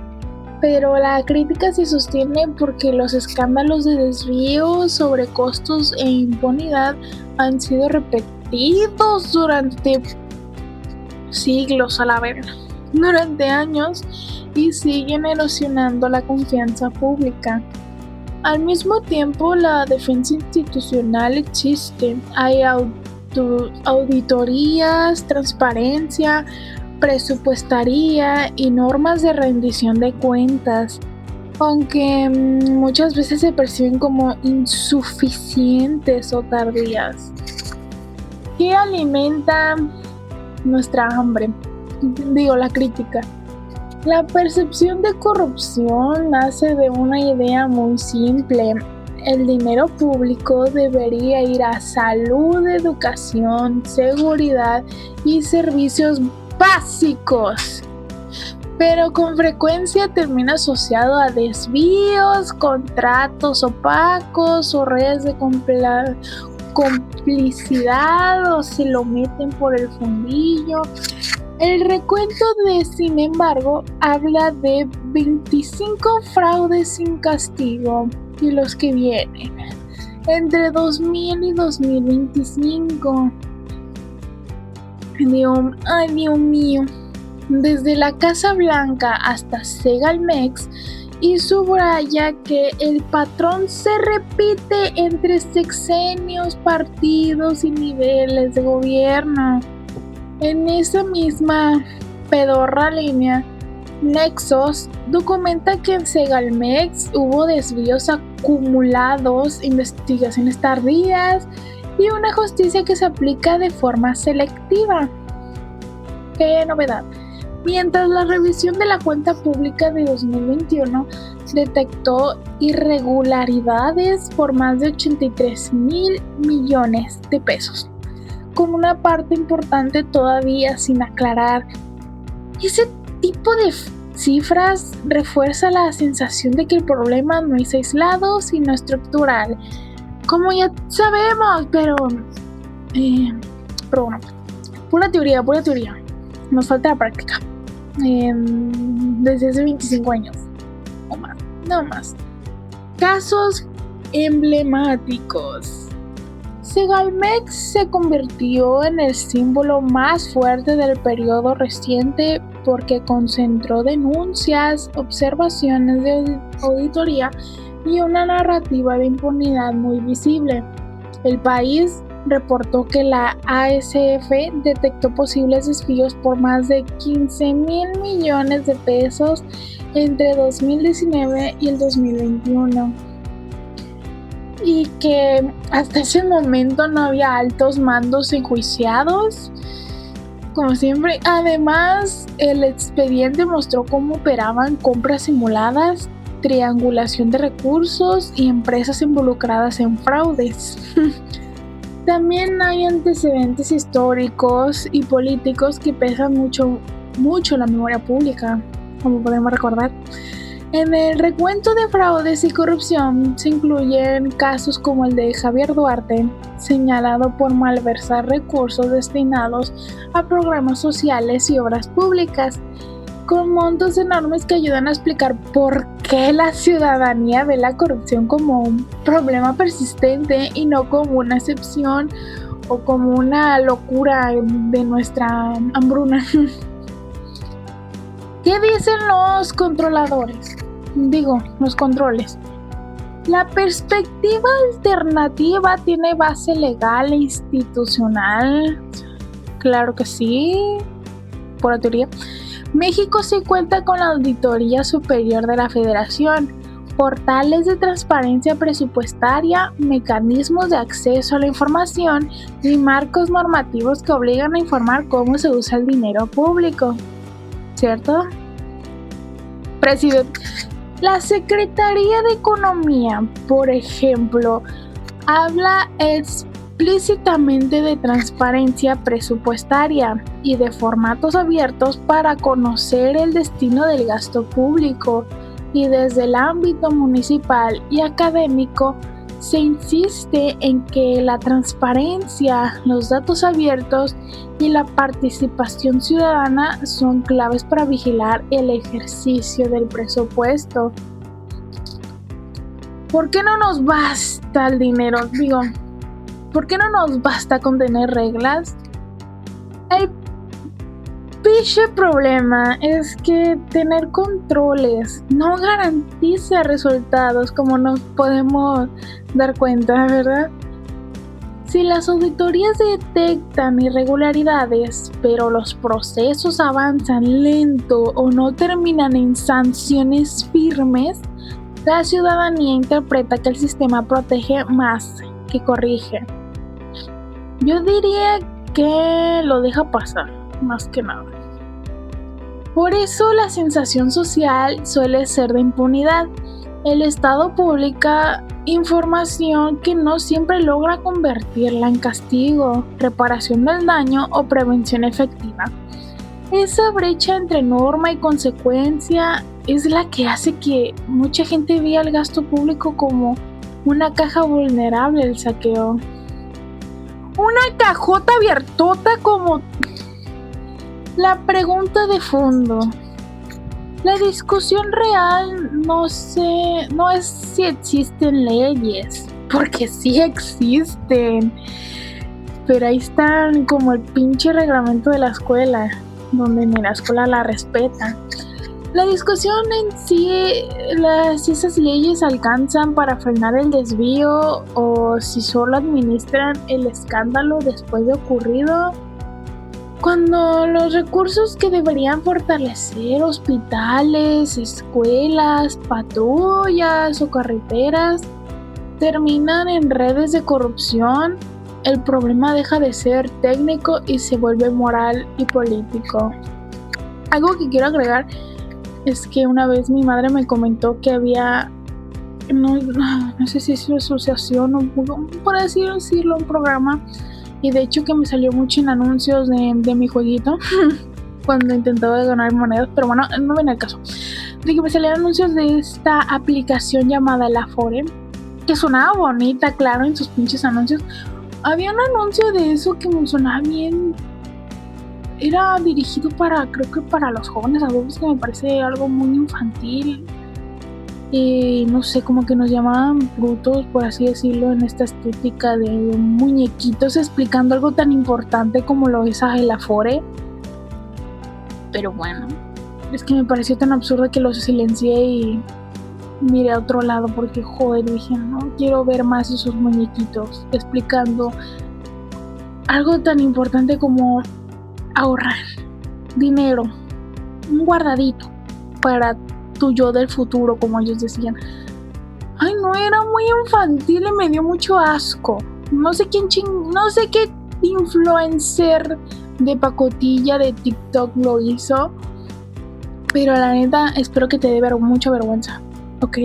pero la crítica se sostiene porque los escándalos de desvío, sobrecostos e impunidad han sido repetidos durante siglos a la verga, durante años, y siguen erosionando la confianza pública. Al mismo tiempo, la defensa institucional existe. Hay auditorías, transparencia presupuestaria y normas de rendición de cuentas, aunque muchas veces se perciben como insuficientes o tardías. ¿Qué alimenta nuestra hambre? Digo, la crítica. La percepción de corrupción nace de una idea muy simple. El dinero público debería ir a salud, educación, seguridad y servicios básicos, pero con frecuencia termina asociado a desvíos, contratos opacos o redes de complicidad, o se lo meten por el fundillo. El recuento sin embargo, habla de 25 fraudes sin castigo y los que vienen entre 2000 y 2025. Ay, Dios mío. Desde la Casa Blanca hasta Segalmex, y subraya que el patrón se repite entre sexenios, partidos y niveles de gobierno. En esa misma pedorra línea, Nexos documenta que en Segalmex hubo desvíos acumulados, investigaciones tardías y una justicia que se aplica de forma selectiva. ¡Qué novedad! Mientras la revisión de la cuenta pública de 2021 detectó irregularidades por más de 83,000 millones de pesos, con una parte importante todavía sin aclarar. Ese tipo de cifras refuerza la sensación de que el problema no es aislado, sino estructural, como ya sabemos, pero bueno, pura teoría, nos falta la práctica. Desde hace 25 años o más, no más. Casos emblemáticos. Segalmex se convirtió en el símbolo más fuerte del periodo reciente porque concentró denuncias, observaciones de auditoría y una narrativa de impunidad muy visible. El país reportó que la ASF detectó posibles desvíos por más de 15,000 millones de pesos entre 2019 y el 2021. Y que hasta ese momento no había altos mandos enjuiciados, como siempre. Además, el expediente mostró cómo operaban compras simuladas, triangulación de recursos y empresas involucradas en fraudes. También hay antecedentes históricos y políticos que pesan mucho en la memoria pública, como podemos recordar. En el recuento de fraudes y corrupción se incluyen casos como el de Javier Duarte, señalado por malversar recursos destinados a programas sociales y obras públicas, con montos enormes que ayudan a explicar por qué la ciudadanía ve la corrupción como un problema persistente y no como una excepción o como una locura de nuestra hambruna. ¿Qué dicen los controladores? Los controles. La perspectiva alternativa tiene base legal e institucional. Claro que sí, por la teoría. México sí cuenta con la Auditoría Superior de la Federación, portales de transparencia presupuestaria, mecanismos de acceso a la información y marcos normativos que obligan a informar cómo se usa el dinero público. ¿Cierto? Presidente. La Secretaría de Economía, por ejemplo, habla explícitamente de transparencia presupuestaria y de formatos abiertos para conocer el destino del gasto público, y desde el ámbito municipal y académico se insiste en que la transparencia, los datos abiertos y la participación ciudadana son claves para vigilar el ejercicio del presupuesto. ¿Por qué no nos basta el dinero? ¿Por qué no nos basta con tener reglas? El pinche problema es que tener controles no garantiza resultados, como nos podemos dar cuenta, ¿verdad? Si las auditorías detectan irregularidades, pero los procesos avanzan lento o no terminan en sanciones firmes, la ciudadanía interpreta que el sistema protege más que corrige. Yo diría que lo deja pasar, más que nada. Por eso la sensación social suele ser de impunidad. El Estado publica información que no siempre logra convertirla en castigo, reparación del daño o prevención efectiva. Esa brecha entre norma y consecuencia es la que hace que mucha gente vea el gasto público como una caja vulnerable al saqueo. Una cajota abiertota como... La pregunta de fondo. La discusión real no es si existen leyes, porque sí existen, pero ahí están como el pinche reglamento de la escuela, donde ni la escuela la respeta. La discusión en sí, si esas leyes alcanzan para frenar el desvío o si solo administran el escándalo después de ocurrido. Cuando los recursos que deberían fortalecer hospitales, escuelas, patrullas o carreteras terminan en redes de corrupción, el problema deja de ser técnico y se vuelve moral y político. Algo que quiero agregar es que una vez mi madre me comentó que había, no sé si es su asociación o por así decirlo, un programa. Y de hecho que me salió mucho en anuncios de mi jueguito cuando intentaba ganar monedas, pero bueno, no viene al caso. De que me salían anuncios de esta aplicación llamada El Afore, que sonaba bonita, claro, en sus pinches anuncios. Había un anuncio de eso que me sonaba bien. Era dirigido creo que para los jóvenes adultos, que me parece algo muy infantil. No sé, como que nos llamaban brutos, por así decirlo, en esta estética de muñequitos explicando algo tan importante como lo es El Afore. Pero bueno, es que me pareció tan absurdo que lo silencié y miré a otro lado porque joder, dije, no quiero ver más esos muñequitos explicando algo tan importante como ahorrar dinero, un guardadito para tu yo del futuro, como ellos decían. Ay, no, era muy infantil y me dio mucho asco. No sé qué influencer de pacotilla de TikTok lo hizo, pero la neta espero que te dé mucha vergüenza. Ok,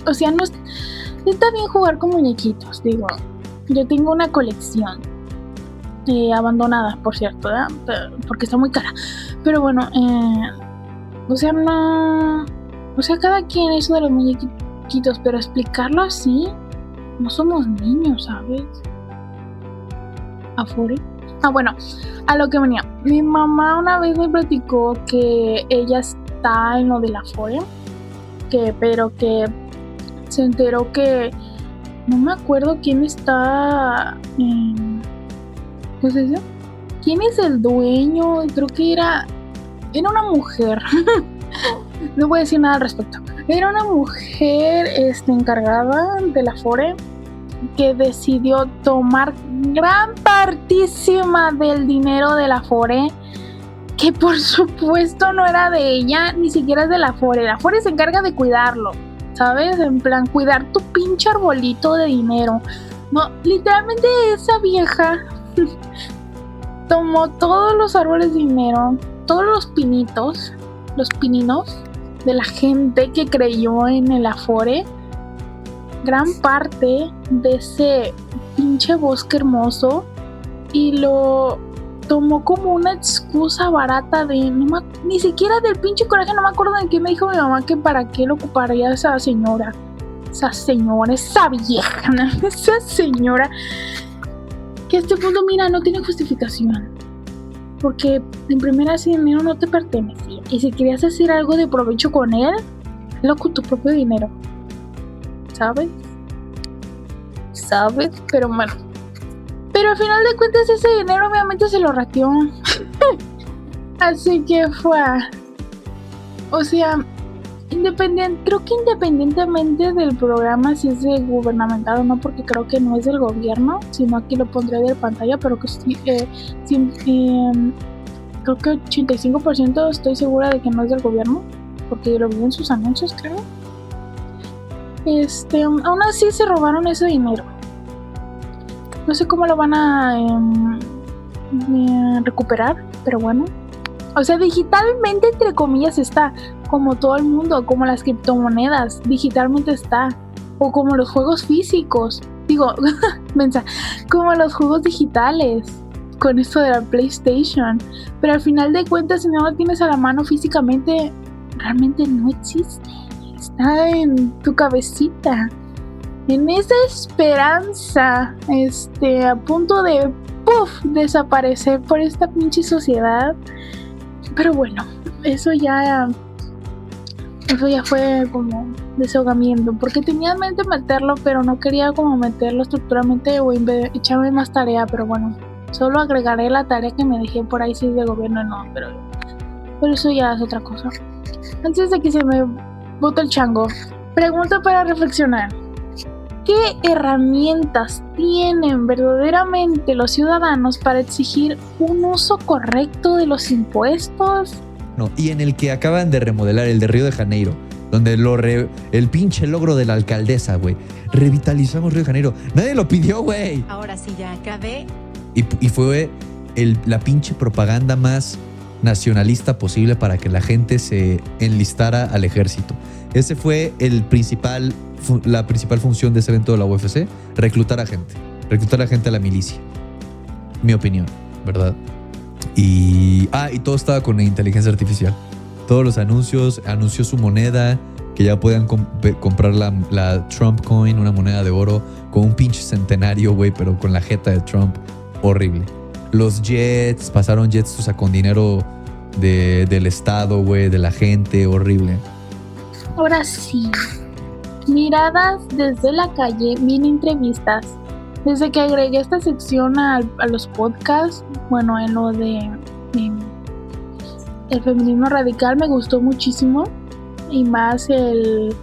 o sea, no está bien jugar con muñequitos, digo. Yo tengo una colección abandonada, por cierto, ¿verdad? Porque está muy cara, pero bueno, o sea, no, o sea, cada quien eso de los muñequitos, pero explicarlo así, no somos niños, ¿sabes? Afore. Bueno, a lo que venía. Mi mamá una vez me platicó que ella está en lo del Afore, pero que se enteró que no me acuerdo quién está pues eso. ¿Quién es el dueño? Creo que era una mujer. No voy a decir nada al respecto. Era una mujer encargada del Afore que decidió tomar gran partísima del dinero del Afore, que por supuesto no era de ella, ni siquiera es del Afore. El Afore se encarga de cuidarlo, ¿sabes? En plan, cuidar tu pinche arbolito de dinero. No, literalmente esa vieja tomó todos los árboles de dinero, todos los pininos de la gente que creyó en el Afore, gran parte de ese pinche bosque hermoso, y lo tomó como una excusa barata de ni siquiera del pinche coraje. No me acuerdo de qué me dijo mi mamá, que para qué lo ocuparía esa señora, esa vieja, esa señora, que a este punto, mira, no tiene justificación, porque en primera ese dinero no te pertenecía, y si querías hacer algo de provecho con él, hazlo con tu propio dinero, ¿sabes? Pero bueno, pero al final de cuentas ese dinero obviamente se lo rateó. Así que fue, o sea, creo que independientemente del programa, si es de gubernamental o no, porque creo que no es del gobierno, sino aquí lo pondré de pantalla, pero que sí, creo que 85% estoy segura de que no es del gobierno, porque lo vi en sus anuncios, creo. Aún así se robaron ese dinero. No sé cómo lo van a recuperar, pero bueno. O sea, digitalmente, entre comillas, está. Como todo el mundo, como las criptomonedas, digitalmente está. O como los juegos físicos. Digo, como los juegos digitales. Con esto de la PlayStation. Pero al final de cuentas, si no lo tienes a la mano físicamente, realmente no existe. Está en tu cabecita. En esa esperanza, a punto de desaparecer por esta pinche sociedad. Pero bueno, eso ya fue como desahogamiento, porque tenía en mente meterlo, pero no quería como meterlo estructuralmente o echarme más tarea. Pero bueno, solo agregaré la tarea que me dejé por ahí, si es de gobierno o no, pero eso ya es otra cosa. Antes de que se me bote el chango, pregunta para reflexionar: ¿qué herramientas tienen verdaderamente los ciudadanos para exigir un uso correcto de los impuestos? No, y en el que acaban de remodelar, el de Río de Janeiro, donde el pinche logro de la alcaldesa, güey. Revitalizamos Río de Janeiro. Nadie lo pidió, güey. Ahora sí ya acabé. Y fue la pinche propaganda más nacionalista posible para que la gente se enlistara al ejército. Ese fue la principal función de ese evento de la UFC, reclutar a gente a la milicia. Mi opinión, ¿verdad? Y todo estaba con inteligencia artificial. Todos los anuncios, anunció su moneda, que ya podían comprar la Trump Coin, una moneda de oro, con un pinche centenario, güey, pero con la jeta de Trump. Horrible. Los jets, pasaron jets, o sea, con dinero del estado, güey, de la gente, horrible. Ahora sí, miradas desde la calle, bien entrevistas. Desde que agregué esta sección a los podcasts, bueno, en lo de el feminismo radical, me gustó muchísimo, y más el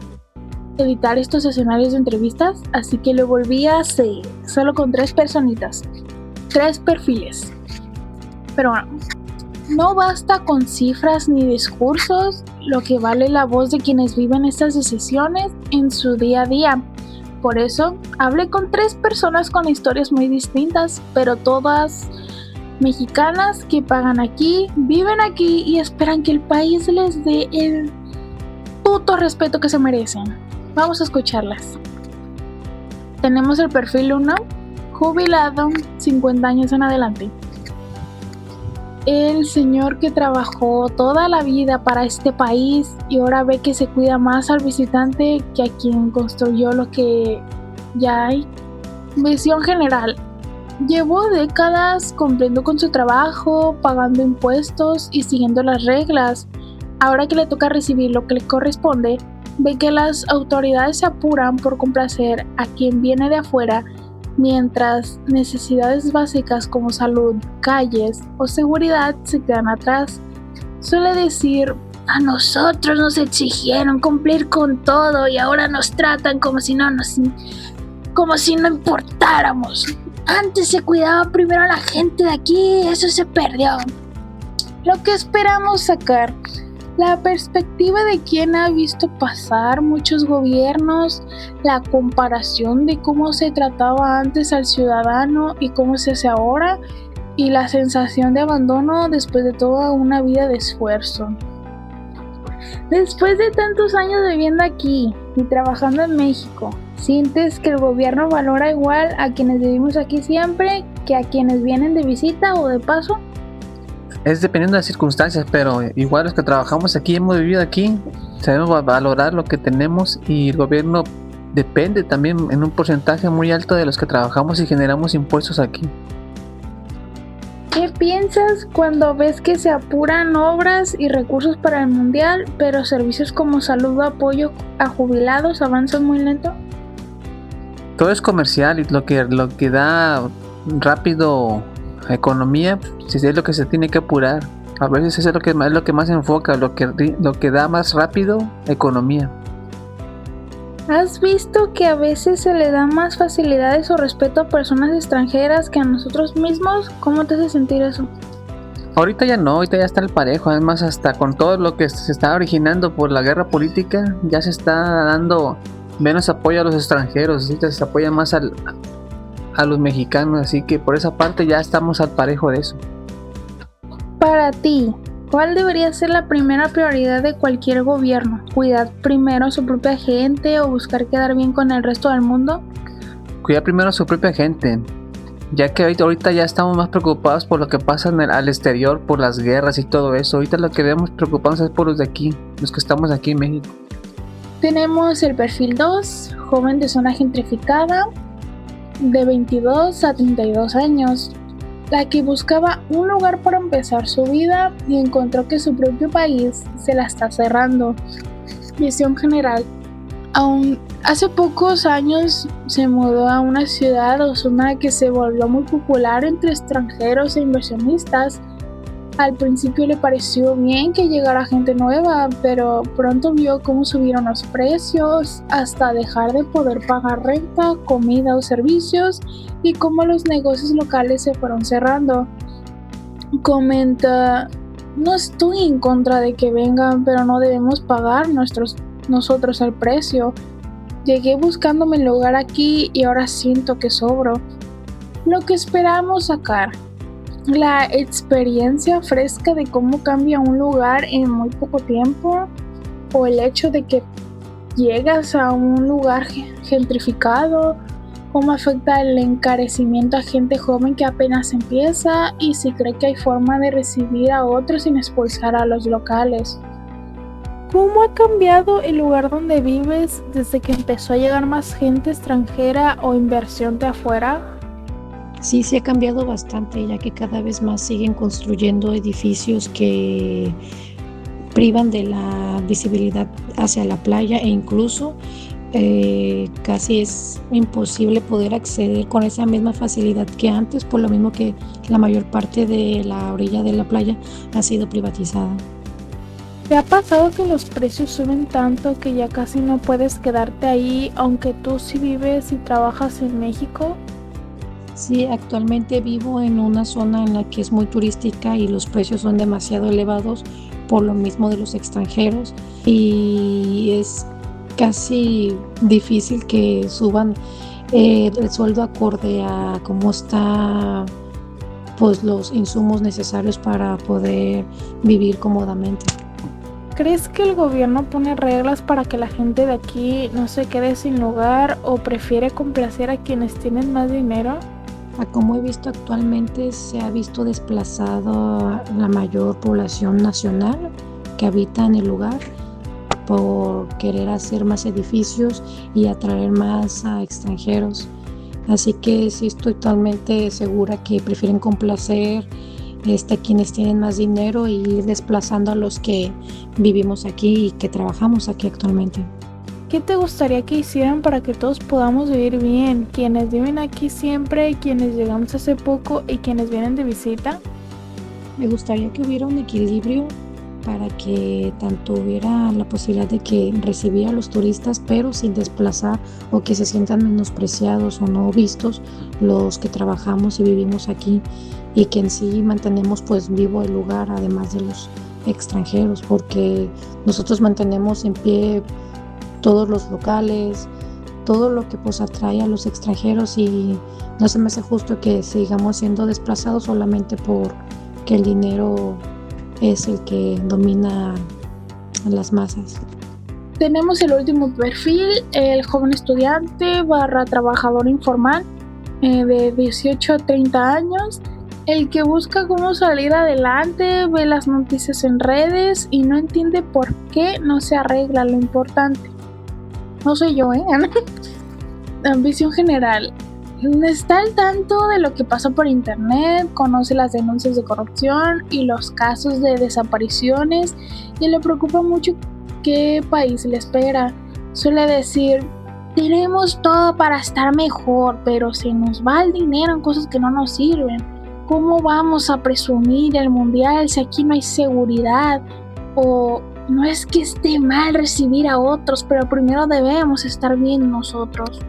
editar estos escenarios de entrevistas, así que lo volví a hacer, solo con 3 personitas. 3 perfiles. Pero bueno, no basta con cifras ni discursos, lo que vale la voz de quienes viven estas decisiones en su día a día. Por eso, hablé con 3 personas con historias muy distintas, pero todas mexicanas que pagan aquí, viven aquí y esperan que el país les dé el puto respeto que se merecen. Vamos a escucharlas. Tenemos el perfil 1, jubilado, 50 años en adelante. El señor que trabajó toda la vida para este país y ahora ve que se cuida más al visitante que a quien construyó lo que ya hay. Visión general. Llevó décadas cumpliendo con su trabajo, pagando impuestos y siguiendo las reglas. Ahora que le toca recibir lo que le corresponde, ve que las autoridades se apuran por complacer a quien viene de afuera, mientras necesidades básicas como salud, calles o seguridad se quedan atrás. Suele decir, a nosotros nos exigieron cumplir con todo y ahora nos tratan como si no importáramos. Antes se cuidaba primero a la gente de aquí, eso se perdió. Lo que esperamos sacar, la perspectiva de quien ha visto pasar muchos gobiernos, la comparación de cómo se trataba antes al ciudadano y cómo se hace ahora, y la sensación de abandono después de toda una vida de esfuerzo. Después de tantos años viviendo aquí y trabajando en México, ¿sientes que el gobierno valora igual a quienes vivimos aquí siempre que a quienes vienen de visita o de paso? Es dependiendo de las circunstancias, pero igual los que trabajamos aquí, hemos vivido aquí, sabemos valorar lo que tenemos, y el gobierno depende también en un porcentaje muy alto de los que trabajamos y generamos impuestos aquí. ¿Qué piensas cuando ves que se apuran obras y recursos para el mundial, pero servicios como salud o apoyo a jubilados avanzan muy lento? Todo es comercial y lo que da rápido economía, si es lo que se tiene que apurar. A veces eso es lo que más enfoca, lo que da más rápido economía. ¿Has visto que a veces se le da más facilidades o respeto a personas extranjeras que a nosotros mismos? ¿Cómo te hace sentir eso? Ahorita ya no, ahorita ya está el parejo. Además, hasta con todo lo que se está originando por la guerra política, ya se está dando menos apoyo a los extranjeros, ahorita se apoya más a los mexicanos, así que por esa parte ya estamos al parejo de eso. Para ti, ¿cuál debería ser la primera prioridad de cualquier gobierno? ¿Cuidar primero a su propia gente o buscar quedar bien con el resto del mundo? Cuidar primero a su propia gente, ya que ahorita ya estamos más preocupados por lo que pasa al exterior, por las guerras y todo eso. Ahorita lo que debemos preocuparnos es por los de aquí, los que estamos aquí en México. Tenemos el perfil 2, joven de zona gentrificada, de 22 a 32 años, la que buscaba un lugar para empezar su vida y encontró que su propio país se la está cerrando. Visión general. Aún hace pocos años se mudó a una ciudad o zona que se volvió muy popular entre extranjeros e inversionistas. Al principio le pareció bien que llegara gente nueva, pero pronto vio cómo subieron los precios hasta dejar de poder pagar renta, comida o servicios, y cómo los negocios locales se fueron cerrando. Comenta, no estoy en contra de que vengan, pero no debemos pagar nosotros el precio. Llegué buscándome el lugar aquí y ahora siento que sobro. Lo que esperamos sacar. La experiencia fresca de cómo cambia un lugar en muy poco tiempo, o el hecho de que llegas a un lugar gentrificado, cómo afecta el encarecimiento a gente joven que apenas empieza y si cree que hay forma de recibir a otros sin expulsar a los locales. ¿Cómo ha cambiado el lugar donde vives desde que empezó a llegar más gente extranjera o inversión de afuera? Sí, ha cambiado bastante, ya que cada vez más siguen construyendo edificios que privan de la visibilidad hacia la playa, e incluso casi es imposible poder acceder con esa misma facilidad que antes, por lo mismo que la mayor parte de la orilla de la playa ha sido privatizada. ¿Te ha pasado que los precios suben tanto que ya casi no puedes quedarte ahí, aunque tú sí vives y trabajas en México? Sí, actualmente vivo en una zona en la que es muy turística y los precios son demasiado elevados por lo mismo de los extranjeros y es casi difícil que suban el sueldo acorde a cómo está pues los insumos necesarios para poder vivir cómodamente. ¿Crees que el gobierno pone reglas para que la gente de aquí no se quede sin lugar o prefiere complacer a quienes tienen más dinero? A como he visto actualmente, se ha visto desplazado la mayor población nacional que habita en el lugar por querer hacer más edificios y atraer más a extranjeros. Así que sí estoy totalmente segura que prefieren complacer a quienes tienen más dinero y ir desplazando a los que vivimos aquí y que trabajamos aquí actualmente. ¿Qué te gustaría que hicieran para que todos podamos vivir bien? Quienes viven aquí siempre, quienes llegamos hace poco y quienes vienen de visita. Me gustaría que hubiera un equilibrio para que tanto hubiera la posibilidad de que recibiera a los turistas, pero sin desplazar o que se sientan menospreciados o no vistos los que trabajamos y vivimos aquí, y que en sí mantenemos pues vivo el lugar, además de los extranjeros, porque nosotros mantenemos en pie todos los locales, todo lo que pues atrae a los extranjeros, y no se me hace justo que sigamos siendo desplazados solamente por que el dinero es el que domina a las masas. Tenemos el último perfil, el joven estudiante / trabajador informal de 18 a 30 años, el que busca cómo salir adelante, ve las noticias en redes y no entiende por qué no se arregla lo importante. No soy yo, Ambición general. Está al tanto de lo que pasa por internet, conoce las denuncias de corrupción y los casos de desapariciones y le preocupa mucho qué país le espera. Suele decir, tenemos todo para estar mejor, pero se nos va el dinero en cosas que no nos sirven. ¿Cómo vamos a presumir el mundial si aquí no hay seguridad? O no es que esté mal recibir a otros, pero primero debemos estar bien nosotros.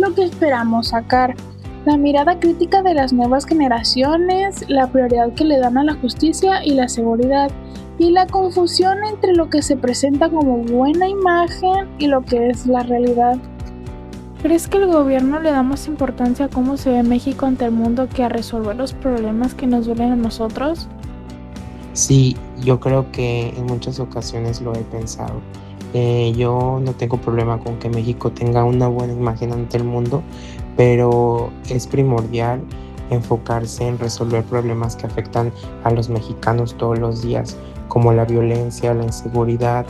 Lo que esperamos sacar, la mirada crítica de las nuevas generaciones, la prioridad que le dan a la justicia y la seguridad, y la confusión entre lo que se presenta como buena imagen y lo que es la realidad. ¿Crees que el gobierno le da más importancia a cómo se ve México ante el mundo que a resolver los problemas que nos duelen a nosotros? Sí, yo creo que en muchas ocasiones lo he pensado. Yo no tengo problema con que México tenga una buena imagen ante el mundo, pero es primordial enfocarse en resolver problemas que afectan a los mexicanos todos los días, como la violencia, la inseguridad,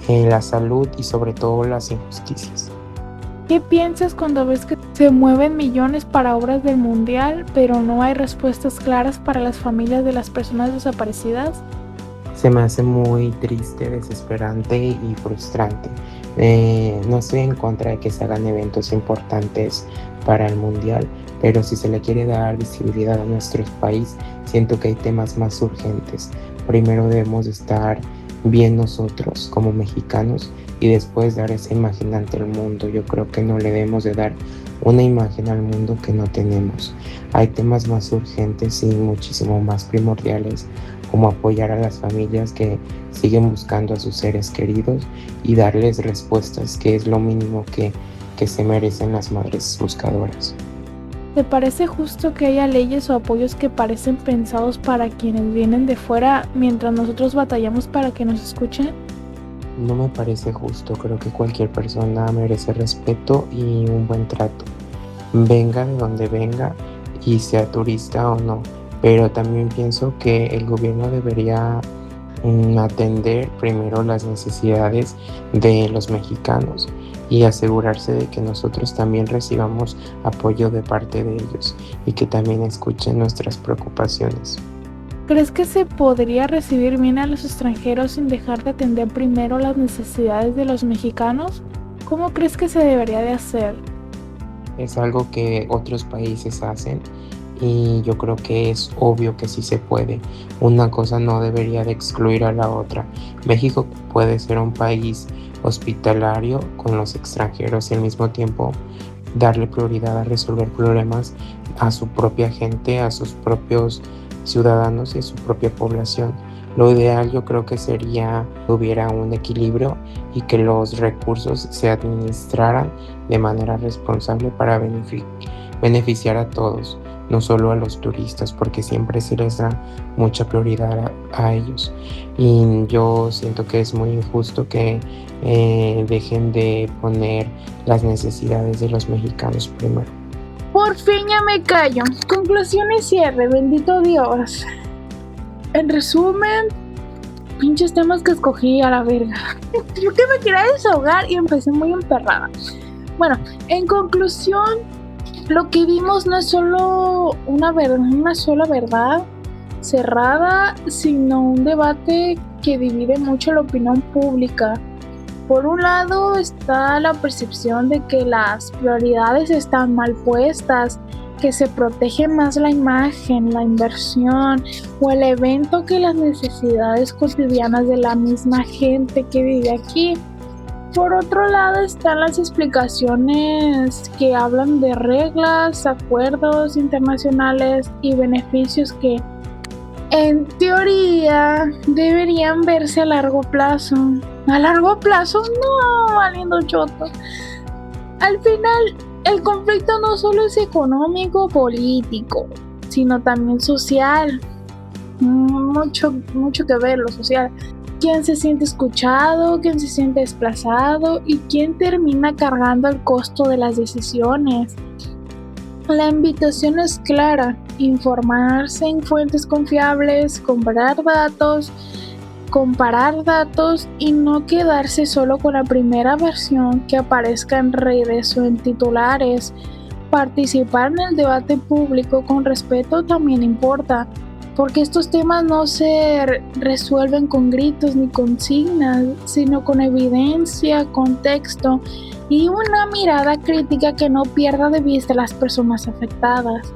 la salud y sobre todo las injusticias. ¿Qué piensas cuando ves que se mueven millones para obras del mundial, pero no hay respuestas claras para las familias de las personas desaparecidas? Se me hace muy triste, desesperante y frustrante. No estoy en contra de que se hagan eventos importantes para el mundial, pero si se le quiere dar visibilidad a nuestro país, siento que hay temas más urgentes. Primero debemos estar bien nosotros como mexicanos y después dar esa imagen ante el mundo. Yo creo que no le debemos de dar una imagen al mundo que no tenemos. Hay temas más urgentes y muchísimo más primordiales, como apoyar a las familias que siguen buscando a sus seres queridos y darles respuestas, que es lo mínimo que se merecen las madres buscadoras. ¿Te parece justo que haya leyes o apoyos que parecen pensados para quienes vienen de fuera mientras nosotros batallamos para que nos escuchen? No me parece justo, creo que cualquier persona merece respeto y un buen trato, venga de donde venga y sea turista o no, pero también pienso que el gobierno debería atender primero las necesidades de los mexicanos y asegurarse de que nosotros también recibamos apoyo de parte de ellos y que también escuchen nuestras preocupaciones. ¿Crees que se podría recibir bien a los extranjeros sin dejar de atender primero las necesidades de los mexicanos? ¿Cómo crees que se debería de hacer? Es algo que otros países hacen y yo creo que es obvio que sí se puede. Una cosa no debería de excluir a la otra. México puede ser un país hospitalario con los extranjeros y al mismo tiempo darle prioridad a resolver problemas a su propia gente, a sus propios ciudadanos y a su propia población. Lo ideal yo creo que sería que hubiera un equilibrio y que los recursos se administraran de manera responsable para beneficiar a todos, no solo a los turistas, porque siempre se les da mucha prioridad a ellos. Y yo siento que es muy injusto que dejen de poner las necesidades de los mexicanos primero. Por fin ya me callo. Conclusión y cierre, bendito Dios. En resumen, pinches temas que escogí a la verga. Yo que me quería desahogar y empecé muy emperrada. Bueno, en conclusión, lo que vimos no es solo una sola verdad cerrada, sino un debate que divide mucho la opinión pública. Por un lado está la percepción de que las prioridades están mal puestas, que se protege más la imagen, la inversión o el evento que las necesidades cotidianas de la misma gente que vive aquí. Por otro lado están las explicaciones que hablan de reglas, acuerdos internacionales y beneficios que en teoría deberían verse a largo plazo. ¿A largo plazo? No, valiendo choto. Al final, el conflicto no solo es económico o político, sino también social. Mucho que ver lo social. ¿Quién se siente escuchado? ¿Quién se siente desplazado? ¿Y quién termina cargando el costo de las decisiones? La invitación es clara: informarse en fuentes confiables, comparar datos y no quedarse solo con la primera versión que aparezca en redes o en titulares. Participar en el debate público con respeto también importa, porque estos temas no se resuelven con gritos ni consignas, sino con evidencia, contexto y una mirada crítica que no pierda de vista a las personas afectadas.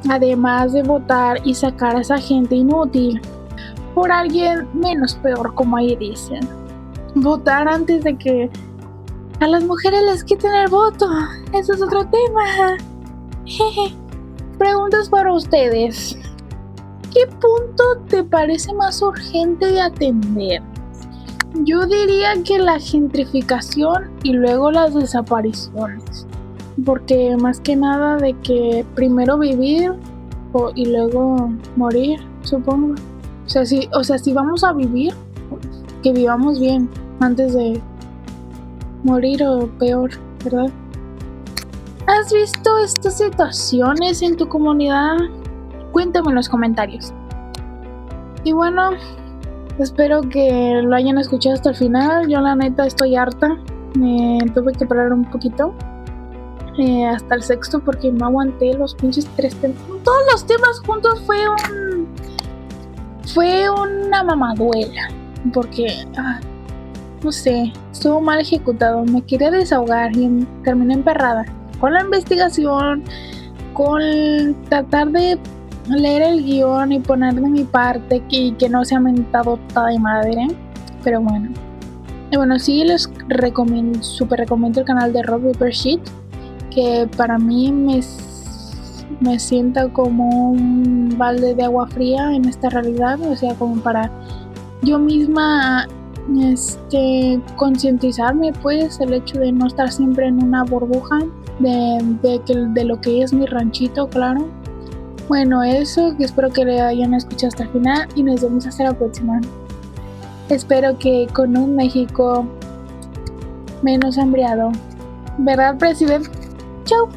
Además de votar y sacar a esa gente inútil por alguien menos peor, como ahí dicen. Votar antes de que a las mujeres les quiten el voto. Eso es otro tema. Preguntas para ustedes. ¿Qué punto te parece más urgente de atender? Yo diría que la gentrificación y luego las desapariciones. Porque más que nada de que primero vivir y luego morir, supongo. O sea, si vamos a vivir, que vivamos bien antes de morir o peor, ¿verdad? ¿Has visto estas situaciones en tu comunidad? Cuéntame en los comentarios. Y bueno, espero que lo hayan escuchado hasta el final. Yo la neta estoy harta. Me tuve que parar un poquito. Hasta el sexto porque no aguanté los pinches 3 temas. Todos los temas juntos fue una mamaduela, porque no sé, estuvo mal ejecutado. Me quería desahogar y terminé emperrada con la investigación, con tratar de leer el guión y poner de mi parte que no sea mentado toda de madre. Pero bueno, sí les recomiendo, super recomiendo el canal de Rob Paper Sheet, que para mí me sienta como un balde de agua fría en esta realidad. O sea, como para yo misma concientizarme, pues, el hecho de no estar siempre en una burbuja de lo que es mi ranchito, claro. Bueno, eso, que espero que le hayan escuchado hasta el final y nos vemos hasta la próxima. Espero que con un México menos hambriado, ¿verdad, presidente? Chau.